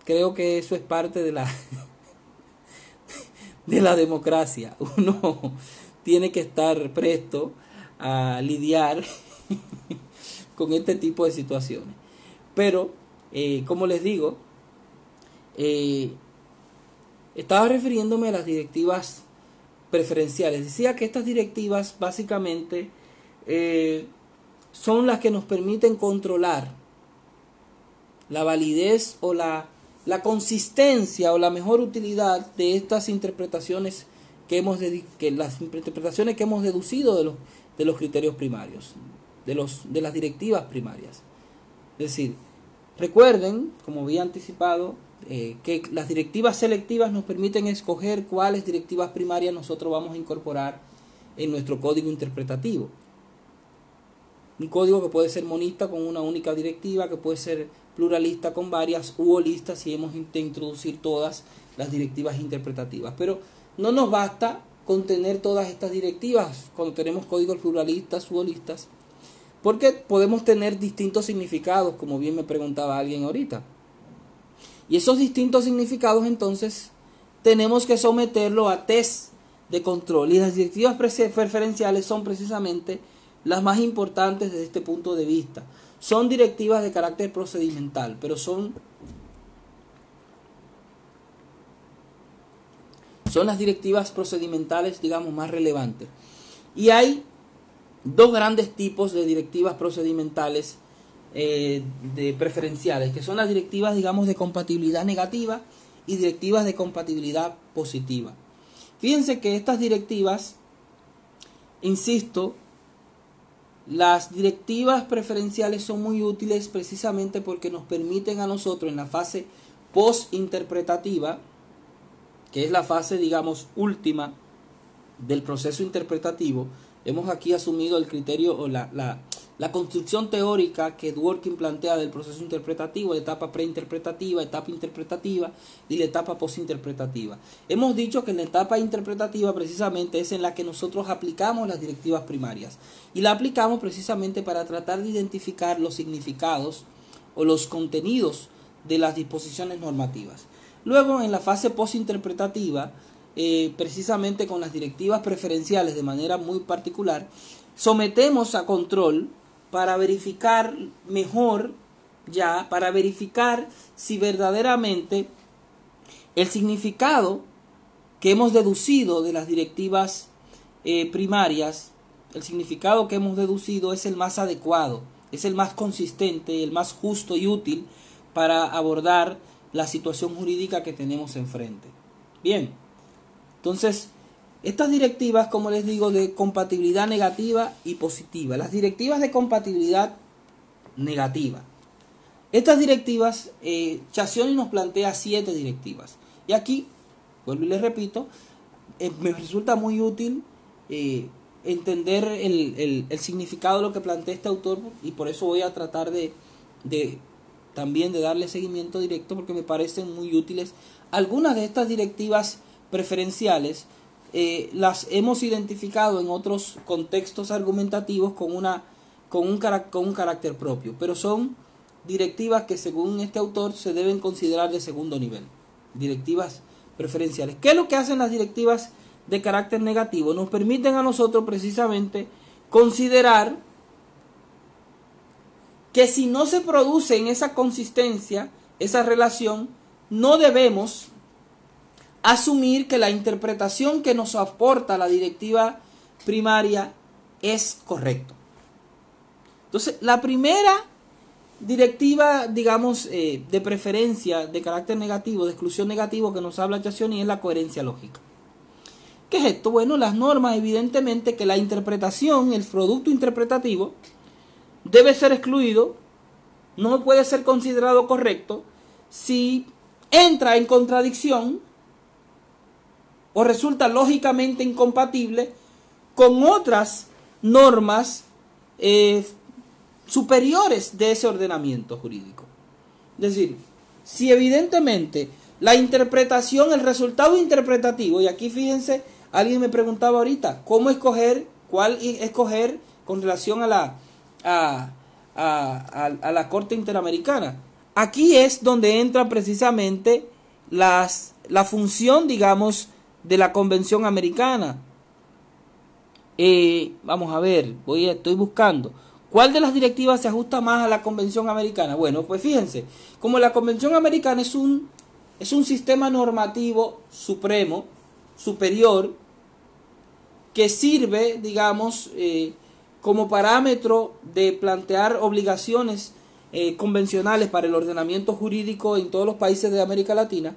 creo que eso es parte de la democracia. Uno tiene que estar presto a lidiar con este tipo de situaciones. Pero, como les digo, estaba refiriéndome a las directivas preferenciales. Decía que estas directivas básicamente son las que nos permiten controlar la validez o la consistencia o la mejor utilidad de estas interpretaciones las interpretaciones que hemos deducido de los criterios primarios, de las directivas primarias. Es decir, recuerden, como había anticipado, que las directivas selectivas nos permiten escoger cuáles directivas primarias nosotros vamos a incorporar en nuestro código interpretativo. Un código que puede ser monista con una única directiva, que puede ser pluralista con varias, u holista si hemos de introducir todas las directivas interpretativas. Pero no nos basta con tener todas estas directivas cuando tenemos códigos pluralistas u holistas, porque podemos tener distintos significados, como bien me preguntaba alguien ahorita. Y esos distintos significados entonces tenemos que someterlo a test de control. Y las directivas preferenciales son precisamente las más importantes desde este punto de vista. Son directivas de carácter procedimental, pero son las directivas procedimentales, digamos, más relevantes. Y hay dos grandes tipos de directivas procedimentales de preferenciales, que son las directivas, digamos, de compatibilidad negativa y directivas de compatibilidad positiva. Fíjense que estas directivas, insisto, las directivas preferenciales son muy útiles precisamente porque nos permiten a nosotros en la fase post-interpretativa, que es la fase, digamos, última del proceso interpretativo. Hemos aquí asumido el criterio o la construcción teórica que Dworkin plantea del proceso interpretativo, la etapa preinterpretativa, etapa interpretativa y la etapa postinterpretativa. Hemos dicho que en la etapa interpretativa precisamente es en la que nosotros aplicamos las directivas primarias y la aplicamos precisamente para tratar de identificar los significados o los contenidos de las disposiciones normativas. Luego, en la fase postinterpretativa, precisamente con las directivas preferenciales de manera muy particular, sometemos a control para verificar mejor, para verificar si verdaderamente el significado que hemos deducido de las directivas primarias, el significado que hemos deducido es el más adecuado, es el más consistente, el más justo y útil para abordar la situación jurídica que tenemos enfrente. Bien, entonces, estas directivas, como les digo, de compatibilidad negativa y positiva. Las directivas de compatibilidad negativa. Estas directivas, Chascioni nos plantea 7 directivas. Y aquí, vuelvo y les repito, me resulta muy útil entender el significado de lo que plantea este autor, y por eso voy a tratar también de darle seguimiento directo, porque me parecen muy útiles. Algunas de estas directivas preferenciales las hemos identificado en otros contextos argumentativos con un carácter propio, pero son directivas que según este autor se deben considerar de segundo nivel, directivas preferenciales. ¿Qué es lo que hacen las directivas de carácter negativo? Nos permiten a nosotros precisamente considerar que si no se produce en esa consistencia, esa relación, no debemos asumir que la interpretación que nos aporta la directiva primaria es correcta. Entonces, la primera directiva, digamos, de preferencia, de carácter negativo, de exclusión negativo que nos habla Chascioni es la coherencia lógica. ¿Qué es esto? Bueno, las normas, evidentemente que la interpretación, el producto interpretativo, debe ser excluido, no puede ser considerado correcto si entra en contradicción o resulta lógicamente incompatible con otras normas superiores de ese ordenamiento jurídico. Es decir, si evidentemente la interpretación, el resultado interpretativo, y aquí fíjense, alguien me preguntaba ahorita, ¿cómo escoger, cuál escoger con relación a la Corte Interamericana? Aquí es donde entra precisamente la función, digamos, de la Convención Americana. Vamos a ver, estoy buscando. ¿Cuál de las directivas se ajusta más a la Convención Americana? Bueno, pues fíjense, como la Convención Americana es un sistema normativo supremo, superior, que sirve, digamos, como parámetro de plantear obligaciones convencionales para el ordenamiento jurídico en todos los países de América Latina,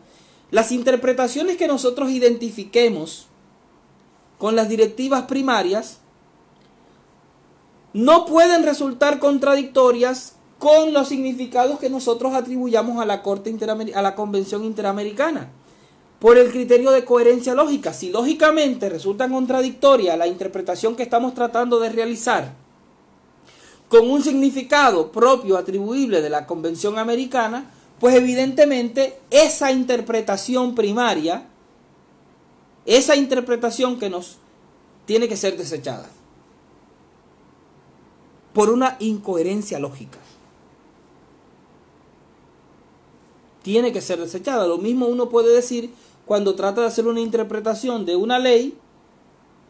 las interpretaciones que nosotros identifiquemos con las directivas primarias no pueden resultar contradictorias con los significados que nosotros atribuyamos a la Convención Interamericana, por el criterio de coherencia lógica. Si lógicamente resulta contradictoria la interpretación que estamos tratando de realizar con un significado propio atribuible de la Convención Americana, pues evidentemente esa interpretación primaria, esa interpretación que nos tiene que ser desechada por una incoherencia lógica. Tiene que ser desechada. Lo mismo uno puede decir cuando trata de hacer una interpretación de una ley.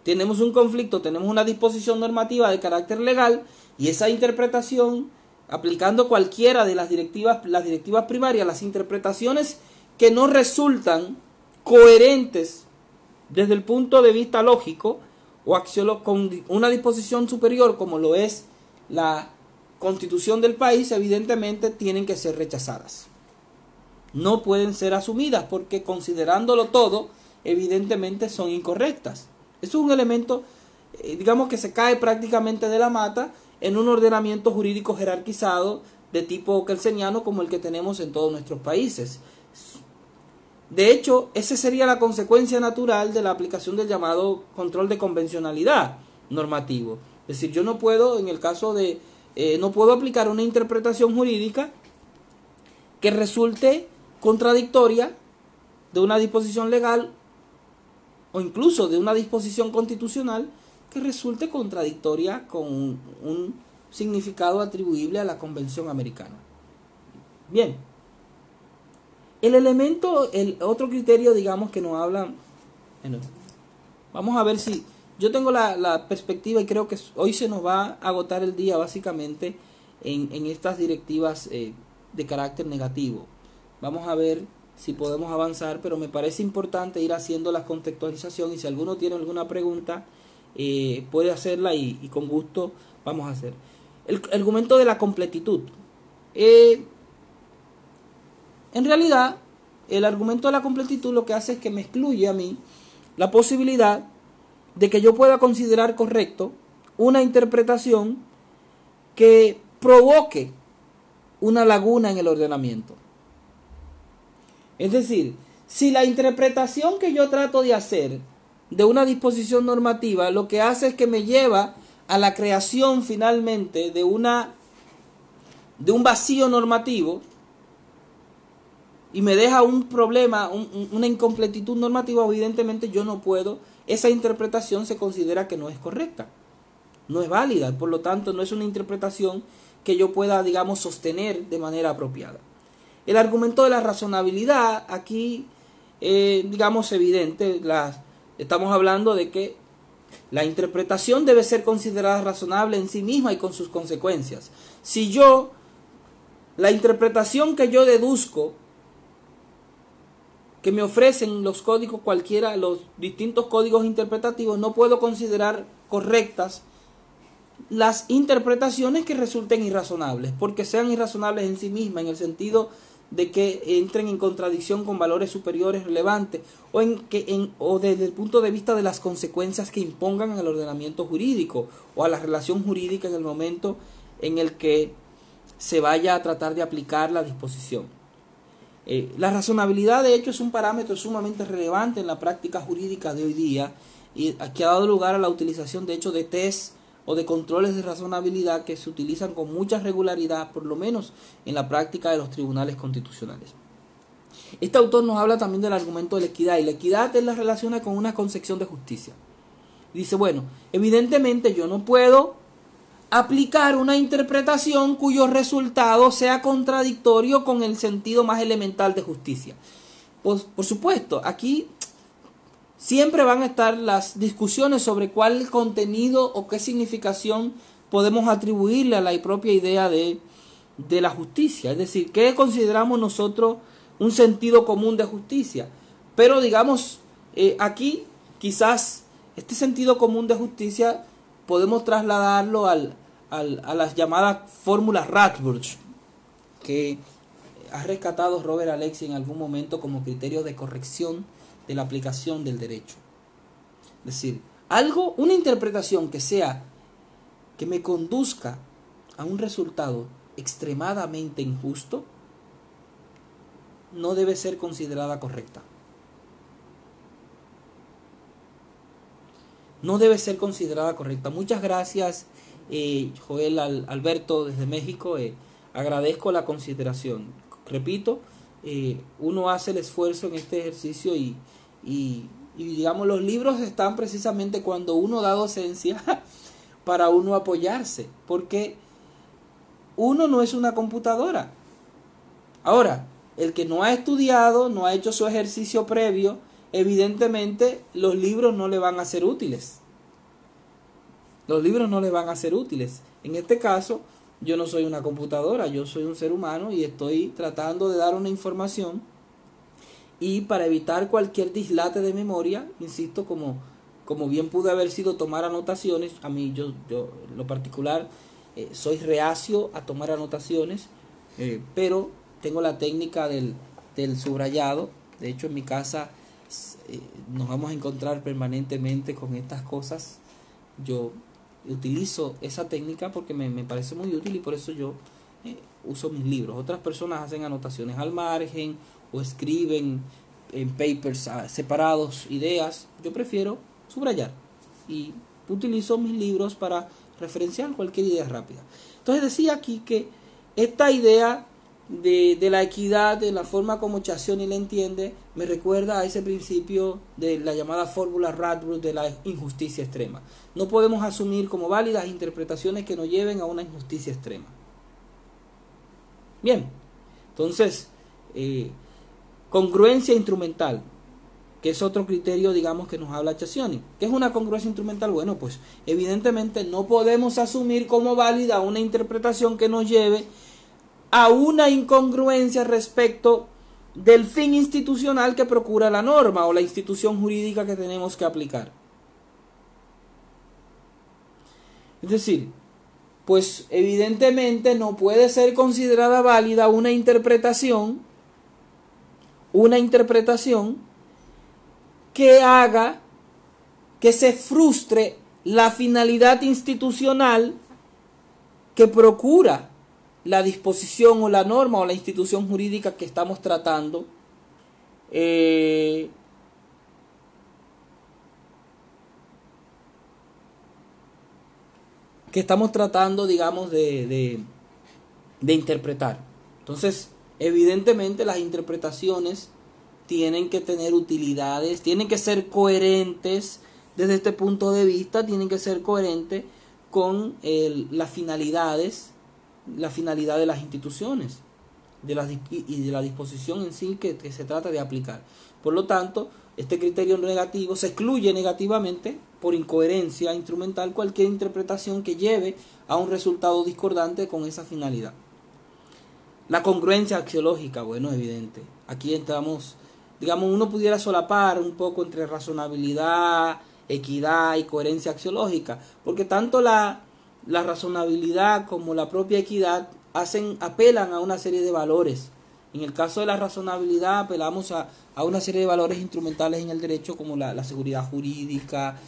Tenemos un conflicto, tenemos una disposición normativa de carácter legal, y esa interpretación, aplicando cualquiera de las directivas primarias, las interpretaciones que no resultan coherentes desde el punto de vista lógico o con una disposición superior como lo es la Constitución del país, evidentemente tienen que ser rechazadas. No pueden ser asumidas porque, considerándolo todo, evidentemente son incorrectas. Eso es un elemento, digamos, que se cae prácticamente de la mata en un ordenamiento jurídico jerarquizado de tipo kelseniano como el que tenemos en todos nuestros países. De hecho, esa sería la consecuencia natural de la aplicación del llamado control de convencionalidad normativo. Es decir, yo no puedo, en el caso de, no puedo aplicar una interpretación jurídica que resulte contradictoria de una disposición legal o incluso de una disposición constitucional que resulte contradictoria con un significado atribuible a la Convención Americana. Bien, el otro criterio, digamos, que nos habla, bueno, vamos a ver si, yo tengo la perspectiva y creo que hoy se nos va a agotar el día básicamente en estas directivas de carácter negativo. Vamos a ver si podemos avanzar, pero me parece importante ir haciendo la contextualización y si alguno tiene alguna pregunta, puede hacerla y con gusto vamos a hacer. El argumento de la completitud. En realidad, el argumento de la completitud lo que hace es que me excluye a mí la posibilidad de que yo pueda considerar correcto una interpretación que provoque una laguna en el ordenamiento. Es decir, si la interpretación que yo trato de hacer de una disposición normativa lo que hace es que me lleva a la creación finalmente de un vacío normativo y me deja un problema, una incompletitud normativa, evidentemente yo no puedo, esa interpretación se considera que no es correcta, no es válida, por lo tanto no es una interpretación que yo pueda, digamos, sostener de manera apropiada. El argumento de la razonabilidad, aquí, digamos, evidente, estamos hablando de que la interpretación debe ser considerada razonable en sí misma y con sus consecuencias. Si la interpretación que yo deduzco, que me ofrecen los códigos cualquiera, los distintos códigos interpretativos, no puedo considerar correctas las interpretaciones que resulten irrazonables, porque sean irrazonables en sí mismas, en el sentido de que entren en contradicción con valores superiores relevantes, o desde el punto de vista de las consecuencias que impongan al ordenamiento jurídico o a la relación jurídica en el momento en el que se vaya a tratar de aplicar la disposición. La razonabilidad, de hecho, es un parámetro sumamente relevante en la práctica jurídica de hoy día y que ha dado lugar a la utilización, de hecho, de test o de controles de razonabilidad que se utilizan con mucha regularidad, por lo menos en la práctica de los tribunales constitucionales. Este autor nos habla también del argumento de la equidad, y la equidad él la relaciona con una concepción de justicia. Dice, bueno, evidentemente yo no puedo aplicar una interpretación cuyo resultado sea contradictorio con el sentido más elemental de justicia. Pues, por supuesto, aquí siempre van a estar las discusiones sobre cuál contenido o qué significación podemos atribuirle a la propia idea de la justicia. Es decir, ¿qué consideramos nosotros un sentido común de justicia? Pero digamos, aquí quizás este sentido común de justicia podemos trasladarlo a las llamadas fórmulas Radbruch, que ha rescatado Robert Alexy en algún momento como criterio de corrección de la aplicación del derecho. Es decir, una interpretación que me conduzca a un resultado extremadamente injusto, no debe ser considerada correcta. No debe ser considerada correcta. Muchas gracias, Joel Alberto desde México. Agradezco la consideración. Repito, uno hace el esfuerzo en este ejercicio y digamos, los libros están precisamente cuando uno da docencia para uno apoyarse, porque uno no es una computadora. Ahora, el que no ha estudiado, no ha hecho su ejercicio previo, evidentemente los libros no le van a ser útiles. Los libros no le van a ser útiles. En este caso, yo no soy una computadora, yo soy un ser humano y estoy tratando de dar una información, y para evitar cualquier dislate de memoria, insisto, como bien pude haber sido tomar anotaciones, a mí yo en lo particular soy reacio a tomar anotaciones, pero tengo la técnica del subrayado. De hecho, en mi casa nos vamos a encontrar permanentemente con estas cosas. Yo utilizo esa técnica porque me parece muy útil y por eso yo uso mis libros. Otras personas hacen anotaciones al margen o escriben en papers separados ideas. Yo prefiero subrayar y utilizo mis libros para referenciar cualquier idea rápida. Entonces decía aquí que esta idea de la equidad, de la forma como Chazzioni la entiende, me recuerda a ese principio de la llamada fórmula Radbruch de la injusticia extrema. No podemos asumir como válidas interpretaciones que nos lleven a una injusticia extrema. Bien, Entonces, congruencia instrumental, que es otro criterio, digamos, que nos habla Accioni. ¿Qué es una congruencia instrumental? Bueno, pues evidentemente no podemos asumir como válida una interpretación que nos lleve a una incongruencia respecto del fin institucional que procura la norma o la institución jurídica que tenemos que aplicar. Es decir, pues evidentemente no puede ser considerada válida una interpretación que haga que se frustre la finalidad institucional que procura la disposición o la norma o la institución jurídica que estamos tratando digamos, de interpretar. Entonces, evidentemente las interpretaciones tienen que tener utilidades, tienen que ser coherentes desde este punto de vista, tienen que ser coherentes con las finalidades, la finalidad de las instituciones y de la disposición en sí que se trata de aplicar. Por lo tanto, este criterio negativo se excluye negativamente por incoherencia instrumental cualquier interpretación que lleve a un resultado discordante con esa finalidad. La congruencia axiológica, bueno, evidente. Aquí entramos, digamos, uno pudiera solapar un poco entre razonabilidad, equidad y coherencia axiológica, porque tanto la razonabilidad como la propia equidad apelan a una serie de valores. En el caso de la razonabilidad apelamos a una serie de valores instrumentales en el derecho como la seguridad jurídica,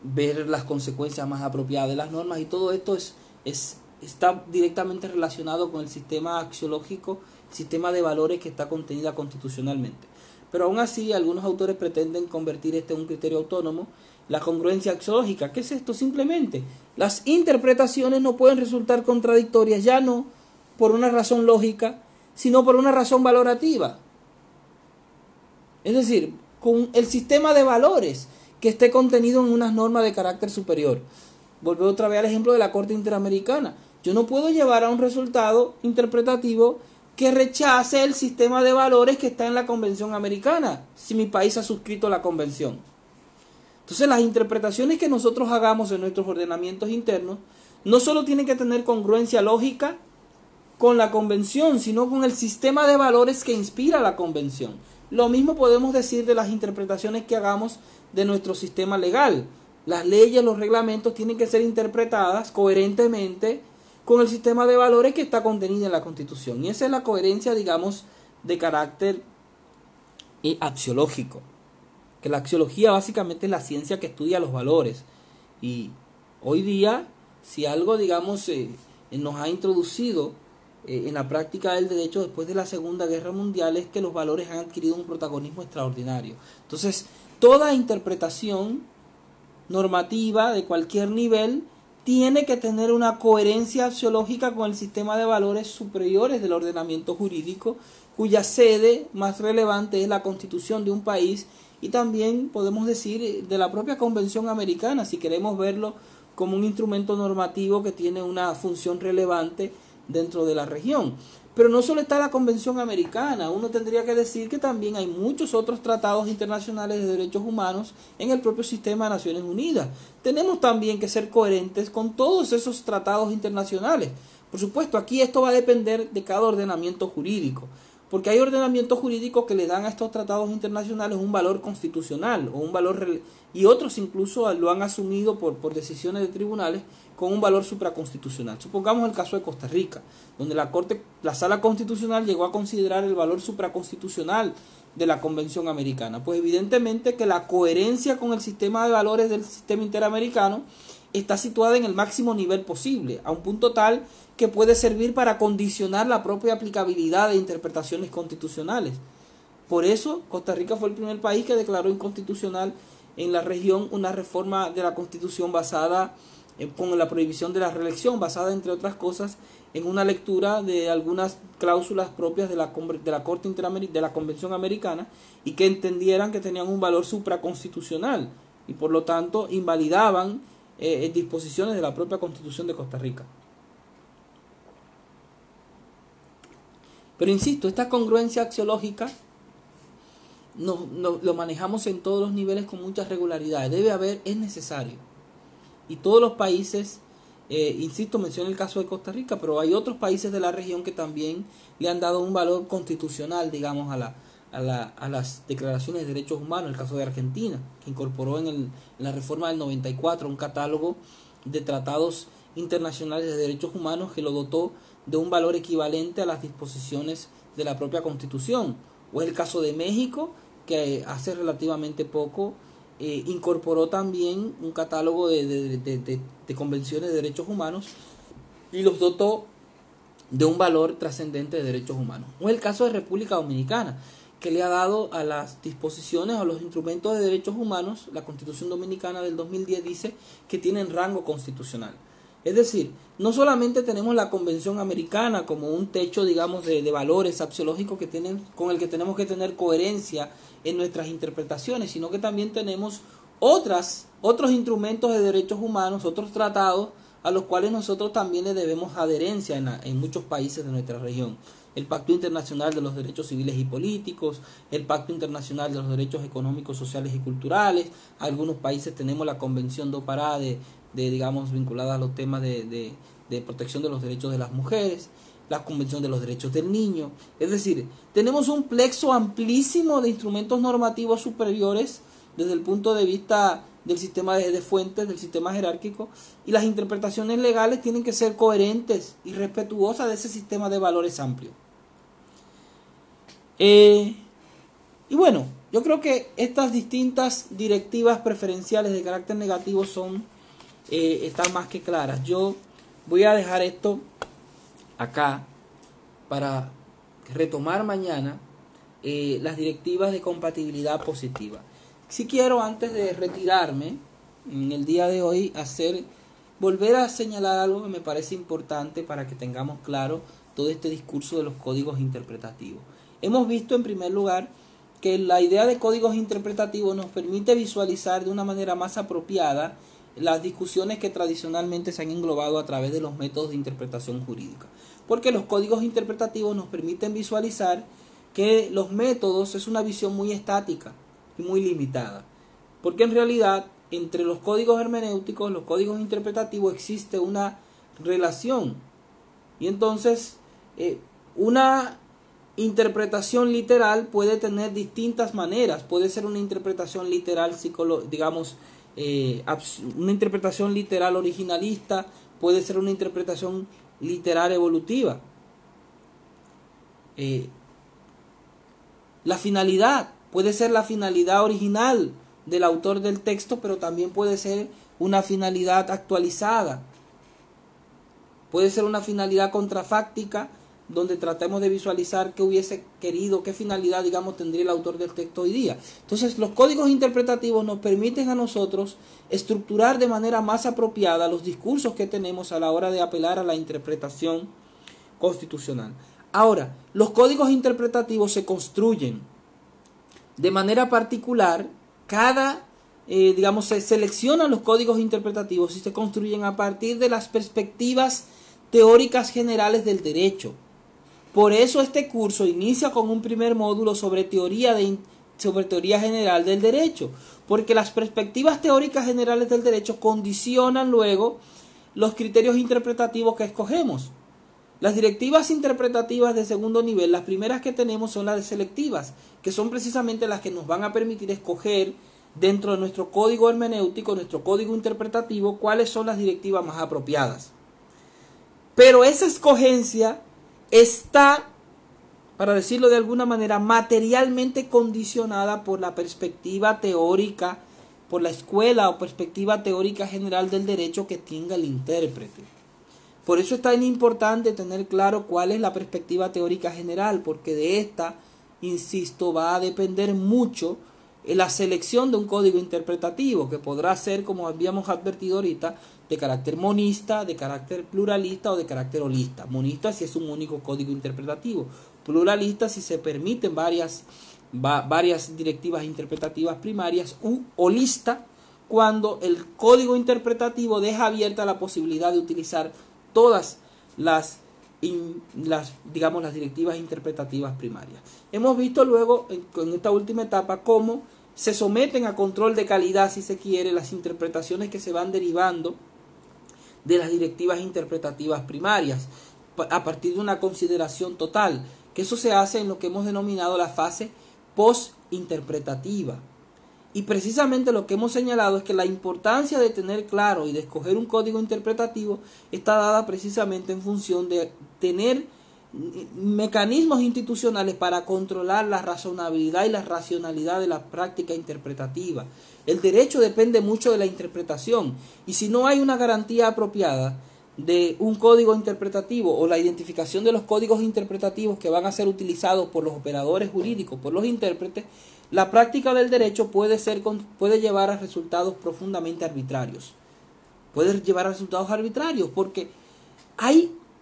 ver las consecuencias más apropiadas de las normas, y todo esto está directamente relacionado con el sistema axiológico, el sistema de valores que está contenida constitucionalmente. Pero aún así, algunos autores pretenden convertir este en un criterio autónomo. La congruencia axiológica, ¿qué es esto? Simplemente, las interpretaciones no pueden resultar contradictorias, ya no por una razón lógica, sino por una razón valorativa. Es decir, con el sistema de valores que esté contenido en unas normas de carácter superior. Volvemos otra vez al ejemplo de la Corte Interamericana. Yo no puedo llevar a un resultado interpretativo que rechace el sistema de valores que está en la Convención Americana, si mi país ha suscrito la Convención. Entonces, las interpretaciones que nosotros hagamos en nuestros ordenamientos internos no solo tienen que tener congruencia lógica con la Convención, sino con el sistema de valores que inspira la Convención. Lo mismo podemos decir de las interpretaciones que hagamos de nuestro sistema legal. Las leyes, los reglamentos tienen que ser interpretadas coherentemente con el sistema de valores que está contenido en la Constitución. Y esa es la coherencia, digamos, de carácter axiológico. Que la axiología básicamente es la ciencia que estudia los valores. Y hoy día, si algo, digamos, nos ha introducido en la práctica del derecho después de la Segunda Guerra Mundial, es que los valores han adquirido un protagonismo extraordinario. Entonces, toda interpretación normativa de cualquier nivel tiene que tener una coherencia axiológica con el sistema de valores superiores del ordenamiento jurídico, cuya sede más relevante es la Constitución de un país, y también podemos decir de la propia Convención Americana, si queremos verlo como un instrumento normativo que tiene una función relevante dentro de la región. Pero no solo está la Convención Americana, uno tendría que decir que también hay muchos otros tratados internacionales de derechos humanos en el propio sistema de Naciones Unidas. Tenemos también que ser coherentes con todos esos tratados internacionales. Por supuesto, aquí esto va a depender de cada ordenamiento jurídico, porque hay ordenamientos jurídicos que le dan a estos tratados internacionales un valor constitucional o un valor, y otros incluso lo han asumido por decisiones de tribunales con un valor supraconstitucional. Supongamos el caso de Costa Rica, donde la Sala Constitucional llegó a considerar el valor supraconstitucional de la Convención Americana. Pues evidentemente que la coherencia con el sistema de valores del sistema interamericano está situada en el máximo nivel posible, a un punto tal que puede servir para condicionar la propia aplicabilidad de interpretaciones constitucionales. Por eso, Costa Rica fue el primer país que declaró inconstitucional en la región una reforma de la Constitución basada con la prohibición de la reelección, basada entre otras cosas en una lectura de algunas cláusulas propias de la Corte de la Convención Americana, y que entendieran que tenían un valor supraconstitucional y por lo tanto invalidaban disposiciones de la propia Constitución de Costa Rica. Pero insisto, esta congruencia axiológica lo manejamos en todos los niveles con mucha regularidad. Debe haber, es necesario. Y todos los países, insisto, mencioné el caso de Costa Rica, pero hay otros países de la región que también le han dado un valor constitucional, digamos, a las declaraciones de derechos humanos. El caso de Argentina, que incorporó en la reforma del 94 un catálogo de tratados internacionales de derechos humanos que lo dotó de un valor equivalente a las disposiciones de la propia Constitución. O es el caso de México, que hace relativamente poco incorporó también un catálogo de convenciones de derechos humanos y los dotó de un valor trascendente de derechos humanos. O es el caso de República Dominicana, que le ha dado a las disposiciones o los instrumentos de derechos humanos, la Constitución Dominicana del 2010 dice que tienen rango constitucional. Es decir, no solamente tenemos la Convención Americana como un techo, digamos, de valores axiológicos con el que tenemos que tener coherencia en nuestras interpretaciones, sino que también tenemos otros instrumentos de derechos humanos, otros tratados a los cuales nosotros también le debemos adherencia en muchos países de nuestra región. El Pacto Internacional de los Derechos Civiles y Políticos, el Pacto Internacional de los Derechos Económicos, Sociales y Culturales. Algunos países tenemos la Convención do Pará digamos, vinculada a los temas de protección de los derechos de las mujeres, la Convención de los Derechos del Niño. Es decir, tenemos un plexo amplísimo de instrumentos normativos superiores desde el punto de vista del sistema de fuentes, del sistema jerárquico, y las interpretaciones legales tienen que ser coherentes y respetuosas de ese sistema de valores amplio. Y bueno, yo creo que estas distintas directivas preferenciales de carácter negativo están más que claras. Yo voy a dejar esto acá para retomar mañana las directivas de compatibilidad positiva. Si quiero, antes de retirarme en el día de hoy, volver a señalar algo que me parece importante para que tengamos claro todo este discurso de los códigos interpretativos. Hemos visto, en primer lugar, que la idea de códigos interpretativos nos permite visualizar de una manera más apropiada las discusiones que tradicionalmente se han englobado a través de los métodos de interpretación jurídica. Porque los códigos interpretativos nos permiten visualizar que los métodos es una visión muy estática y muy limitada. Porque en realidad, entre los códigos hermenéuticos, los códigos interpretativos, existe una relación. Y entonces, una interpretación literal puede tener distintas maneras. Puede ser una interpretación literal una interpretación literal originalista, puede ser una interpretación literal evolutiva. La finalidad puede ser la finalidad original del autor del texto, pero también puede ser una finalidad actualizada. Puede ser una finalidad contrafáctica, donde tratemos de visualizar qué hubiese querido, qué finalidad, digamos, tendría el autor del texto hoy día. Entonces, los códigos interpretativos nos permiten a nosotros estructurar de manera más apropiada los discursos que tenemos a la hora de apelar a la interpretación constitucional. Ahora, los códigos interpretativos se construyen de manera particular. Se seleccionan los códigos interpretativos y se construyen a partir de las perspectivas teóricas generales del derecho. Por eso este curso inicia con un primer módulo sobre teoría general del derecho, porque las perspectivas teóricas generales del derecho condicionan luego los criterios interpretativos que escogemos. Las directivas interpretativas de segundo nivel, las primeras que tenemos son las selectivas, que son precisamente las que nos van a permitir escoger dentro de nuestro código hermenéutico, nuestro código interpretativo, cuáles son las directivas más apropiadas. Pero esa escogencia está, para decirlo de alguna manera, materialmente condicionada por la perspectiva teórica, por la escuela o perspectiva teórica general del derecho que tenga el intérprete. Por eso es tan importante tener claro cuál es la perspectiva teórica general, porque de esta, insisto, va a depender mucho la selección de un código interpretativo, que podrá ser, como habíamos advertido ahorita, de carácter monista, de carácter pluralista o de carácter holista. Monista si es un único código interpretativo, pluralista si se permiten varias directivas interpretativas primarias, u holista cuando el código interpretativo deja abierta la posibilidad de utilizar todas las las directivas interpretativas primarias. Hemos visto luego en esta última etapa cómo se someten a control de calidad, si se quiere, las interpretaciones que se van derivando de las directivas interpretativas primarias a partir de una consideración total, que eso se hace en lo que hemos denominado la fase postinterpretativa. Y precisamente lo que hemos señalado es que la importancia de tener claro y de escoger un código interpretativo está dada precisamente en función de tener mecanismos institucionales para controlar la razonabilidad y la racionalidad de la práctica interpretativa. El derecho depende mucho de la interpretación, y si no hay una garantía apropiada de un código interpretativo o la identificación de los códigos interpretativos que van a ser utilizados por los operadores jurídicos, por los intérpretes, la práctica del derecho puede llevar a resultados profundamente arbitrarios. Puede llevar a resultados arbitrarios porque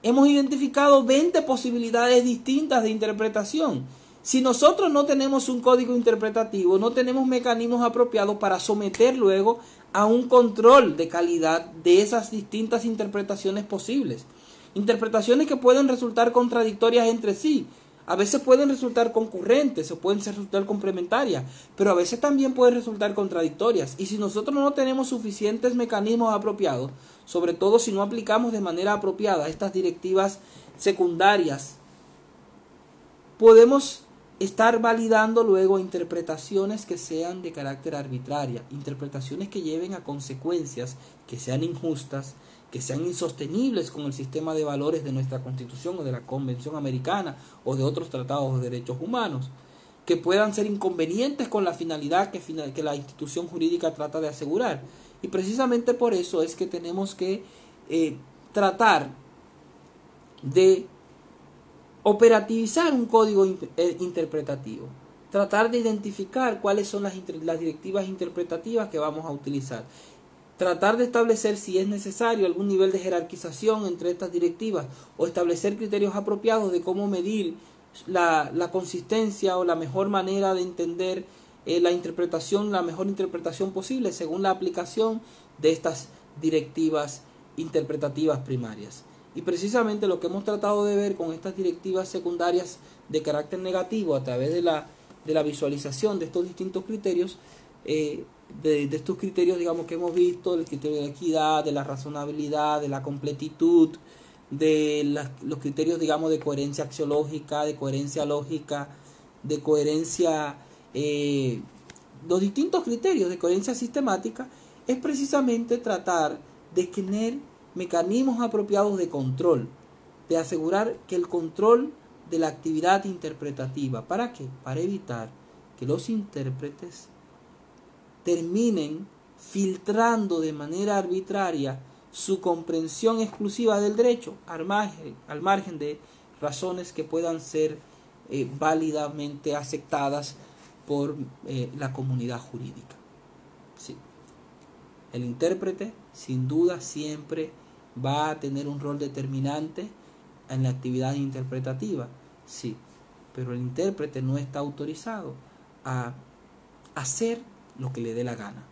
hemos identificado 20 posibilidades distintas de interpretación. Si nosotros no tenemos un código interpretativo, no tenemos mecanismos apropiados para someter luego a un control de calidad de esas distintas interpretaciones posibles. Interpretaciones que pueden resultar contradictorias entre sí. A veces pueden resultar concurrentes o pueden resultar complementarias, pero a veces también pueden resultar contradictorias. Y si nosotros no tenemos suficientes mecanismos apropiados, sobre todo si no aplicamos de manera apropiada estas directivas secundarias, podemos estar validando luego interpretaciones que sean de carácter arbitraria, interpretaciones que lleven a consecuencias que sean injustas, que sean insostenibles con el sistema de valores de nuestra Constitución o de la Convención Americana o de otros tratados de derechos humanos, que puedan ser inconvenientes con la finalidad que la institución jurídica trata de asegurar. Y precisamente por eso es que tenemos que tratar de operativizar un código interpretativo, tratar de identificar cuáles son las directivas interpretativas que vamos a utilizar, tratar de establecer si es necesario algún nivel de jerarquización entre estas directivas o establecer criterios apropiados de cómo medir la consistencia o la mejor manera de entender la mejor interpretación posible según la aplicación de estas directivas interpretativas primarias. Y precisamente lo que hemos tratado de ver con estas directivas secundarias de carácter negativo a través de la visualización de estos distintos criterios, de estos criterios, digamos, que hemos visto, el criterio de equidad, de la razonabilidad, de la completitud, los criterios, digamos, de coherencia axiológica, de coherencia lógica, de coherencia, los distintos criterios de coherencia sistemática, es precisamente tratar de tener mecanismos apropiados de control, de asegurar que el control de la actividad interpretativa, ¿para qué? Para evitar que los intérpretes terminen filtrando de manera arbitraria su comprensión exclusiva del derecho al margen de razones que puedan ser válidamente aceptadas por la comunidad jurídica. Sí. El intérprete sin duda siempre va a tener un rol determinante en la actividad interpretativa, sí, pero el intérprete no está autorizado a hacer lo que le dé la gana.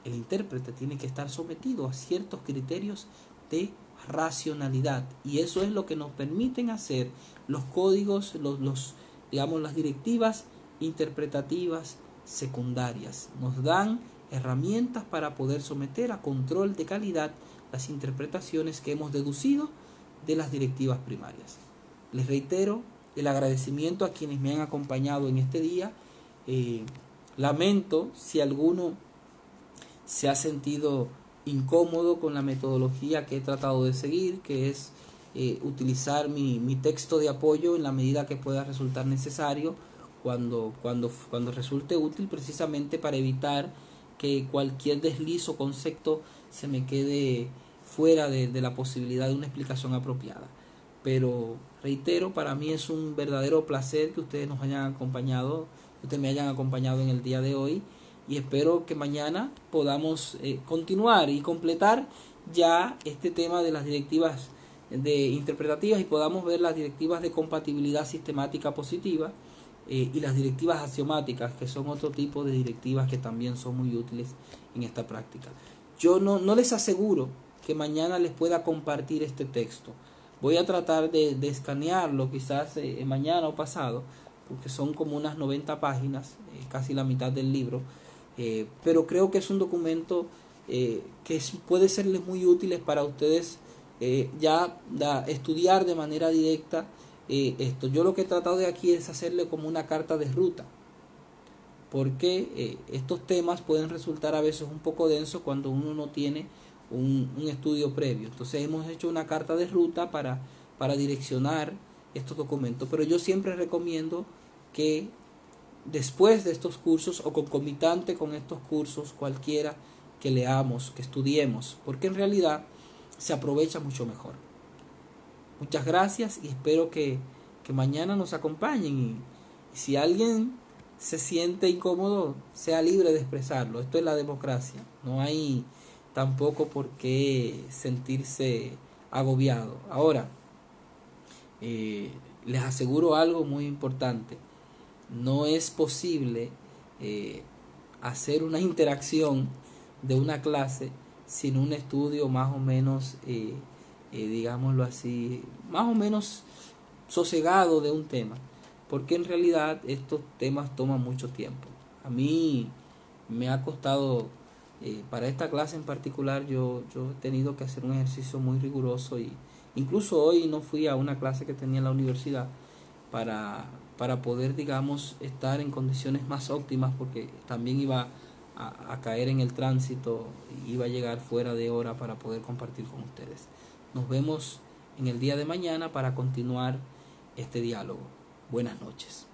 El intérprete tiene que estar sometido a ciertos criterios de racionalidad, y eso es lo que nos permiten hacer los códigos, digamos, las directivas interpretativas secundarias. Nos dan herramientas para poder someter a control de calidad las interpretaciones que hemos deducido de las directivas primarias. Les reitero el agradecimiento a quienes me han acompañado en este día. Lamento si alguno se ha sentido incómodo con la metodología que he tratado de seguir, que es utilizar mi texto de apoyo en la medida que pueda resultar necesario, cuando resulte útil, precisamente para evitar que cualquier desliz o concepto se me quede fuera de la posibilidad de una explicación apropiada. Pero reitero, para mí es un verdadero placer que ustedes me hayan acompañado en el día de hoy, y espero que mañana podamos continuar y completar ya este tema de las directivas interpretativas, y podamos ver las directivas de compatibilidad sistemática positiva y las directivas axiomáticas, que son otro tipo de directivas que también son muy útiles en esta práctica. Yo no les aseguro que mañana les pueda compartir este texto, Voy a tratar de escanearlo quizás mañana o pasado, porque son como unas 90 páginas, casi la mitad del libro, pero creo que es un documento puede serles muy útiles para ustedes estudiar de manera directa esto. Yo lo que he tratado de aquí es hacerle como una carta de ruta, porque estos temas pueden resultar a veces un poco densos cuando uno no tiene un estudio previo. Entonces hemos hecho una carta de ruta para direccionar estos documentos, pero yo siempre recomiendo que después de estos cursos o concomitante con estos cursos, cualquiera que leamos, que estudiemos, porque en realidad se aprovecha mucho mejor. Muchas gracias y espero que mañana nos acompañen, y si alguien se siente incómodo, sea libre de expresarlo. Esto es la democracia, no hay tampoco por qué sentirse agobiado. Ahora, les aseguro algo muy importante: no es posible hacer una interacción de una clase sin un estudio más o menos, digámoslo así, más o menos sosegado de un tema, porque en realidad estos temas toman mucho tiempo. A mí me ha costado, para esta clase en particular, yo he tenido que hacer un ejercicio muy riguroso, y incluso hoy no fui a una clase que tenía en la universidad para poder, digamos, estar en condiciones más óptimas, porque también iba a caer en el tránsito, iba a llegar fuera de hora para poder compartir con ustedes. Nos vemos en el día de mañana para continuar este diálogo. Buenas noches.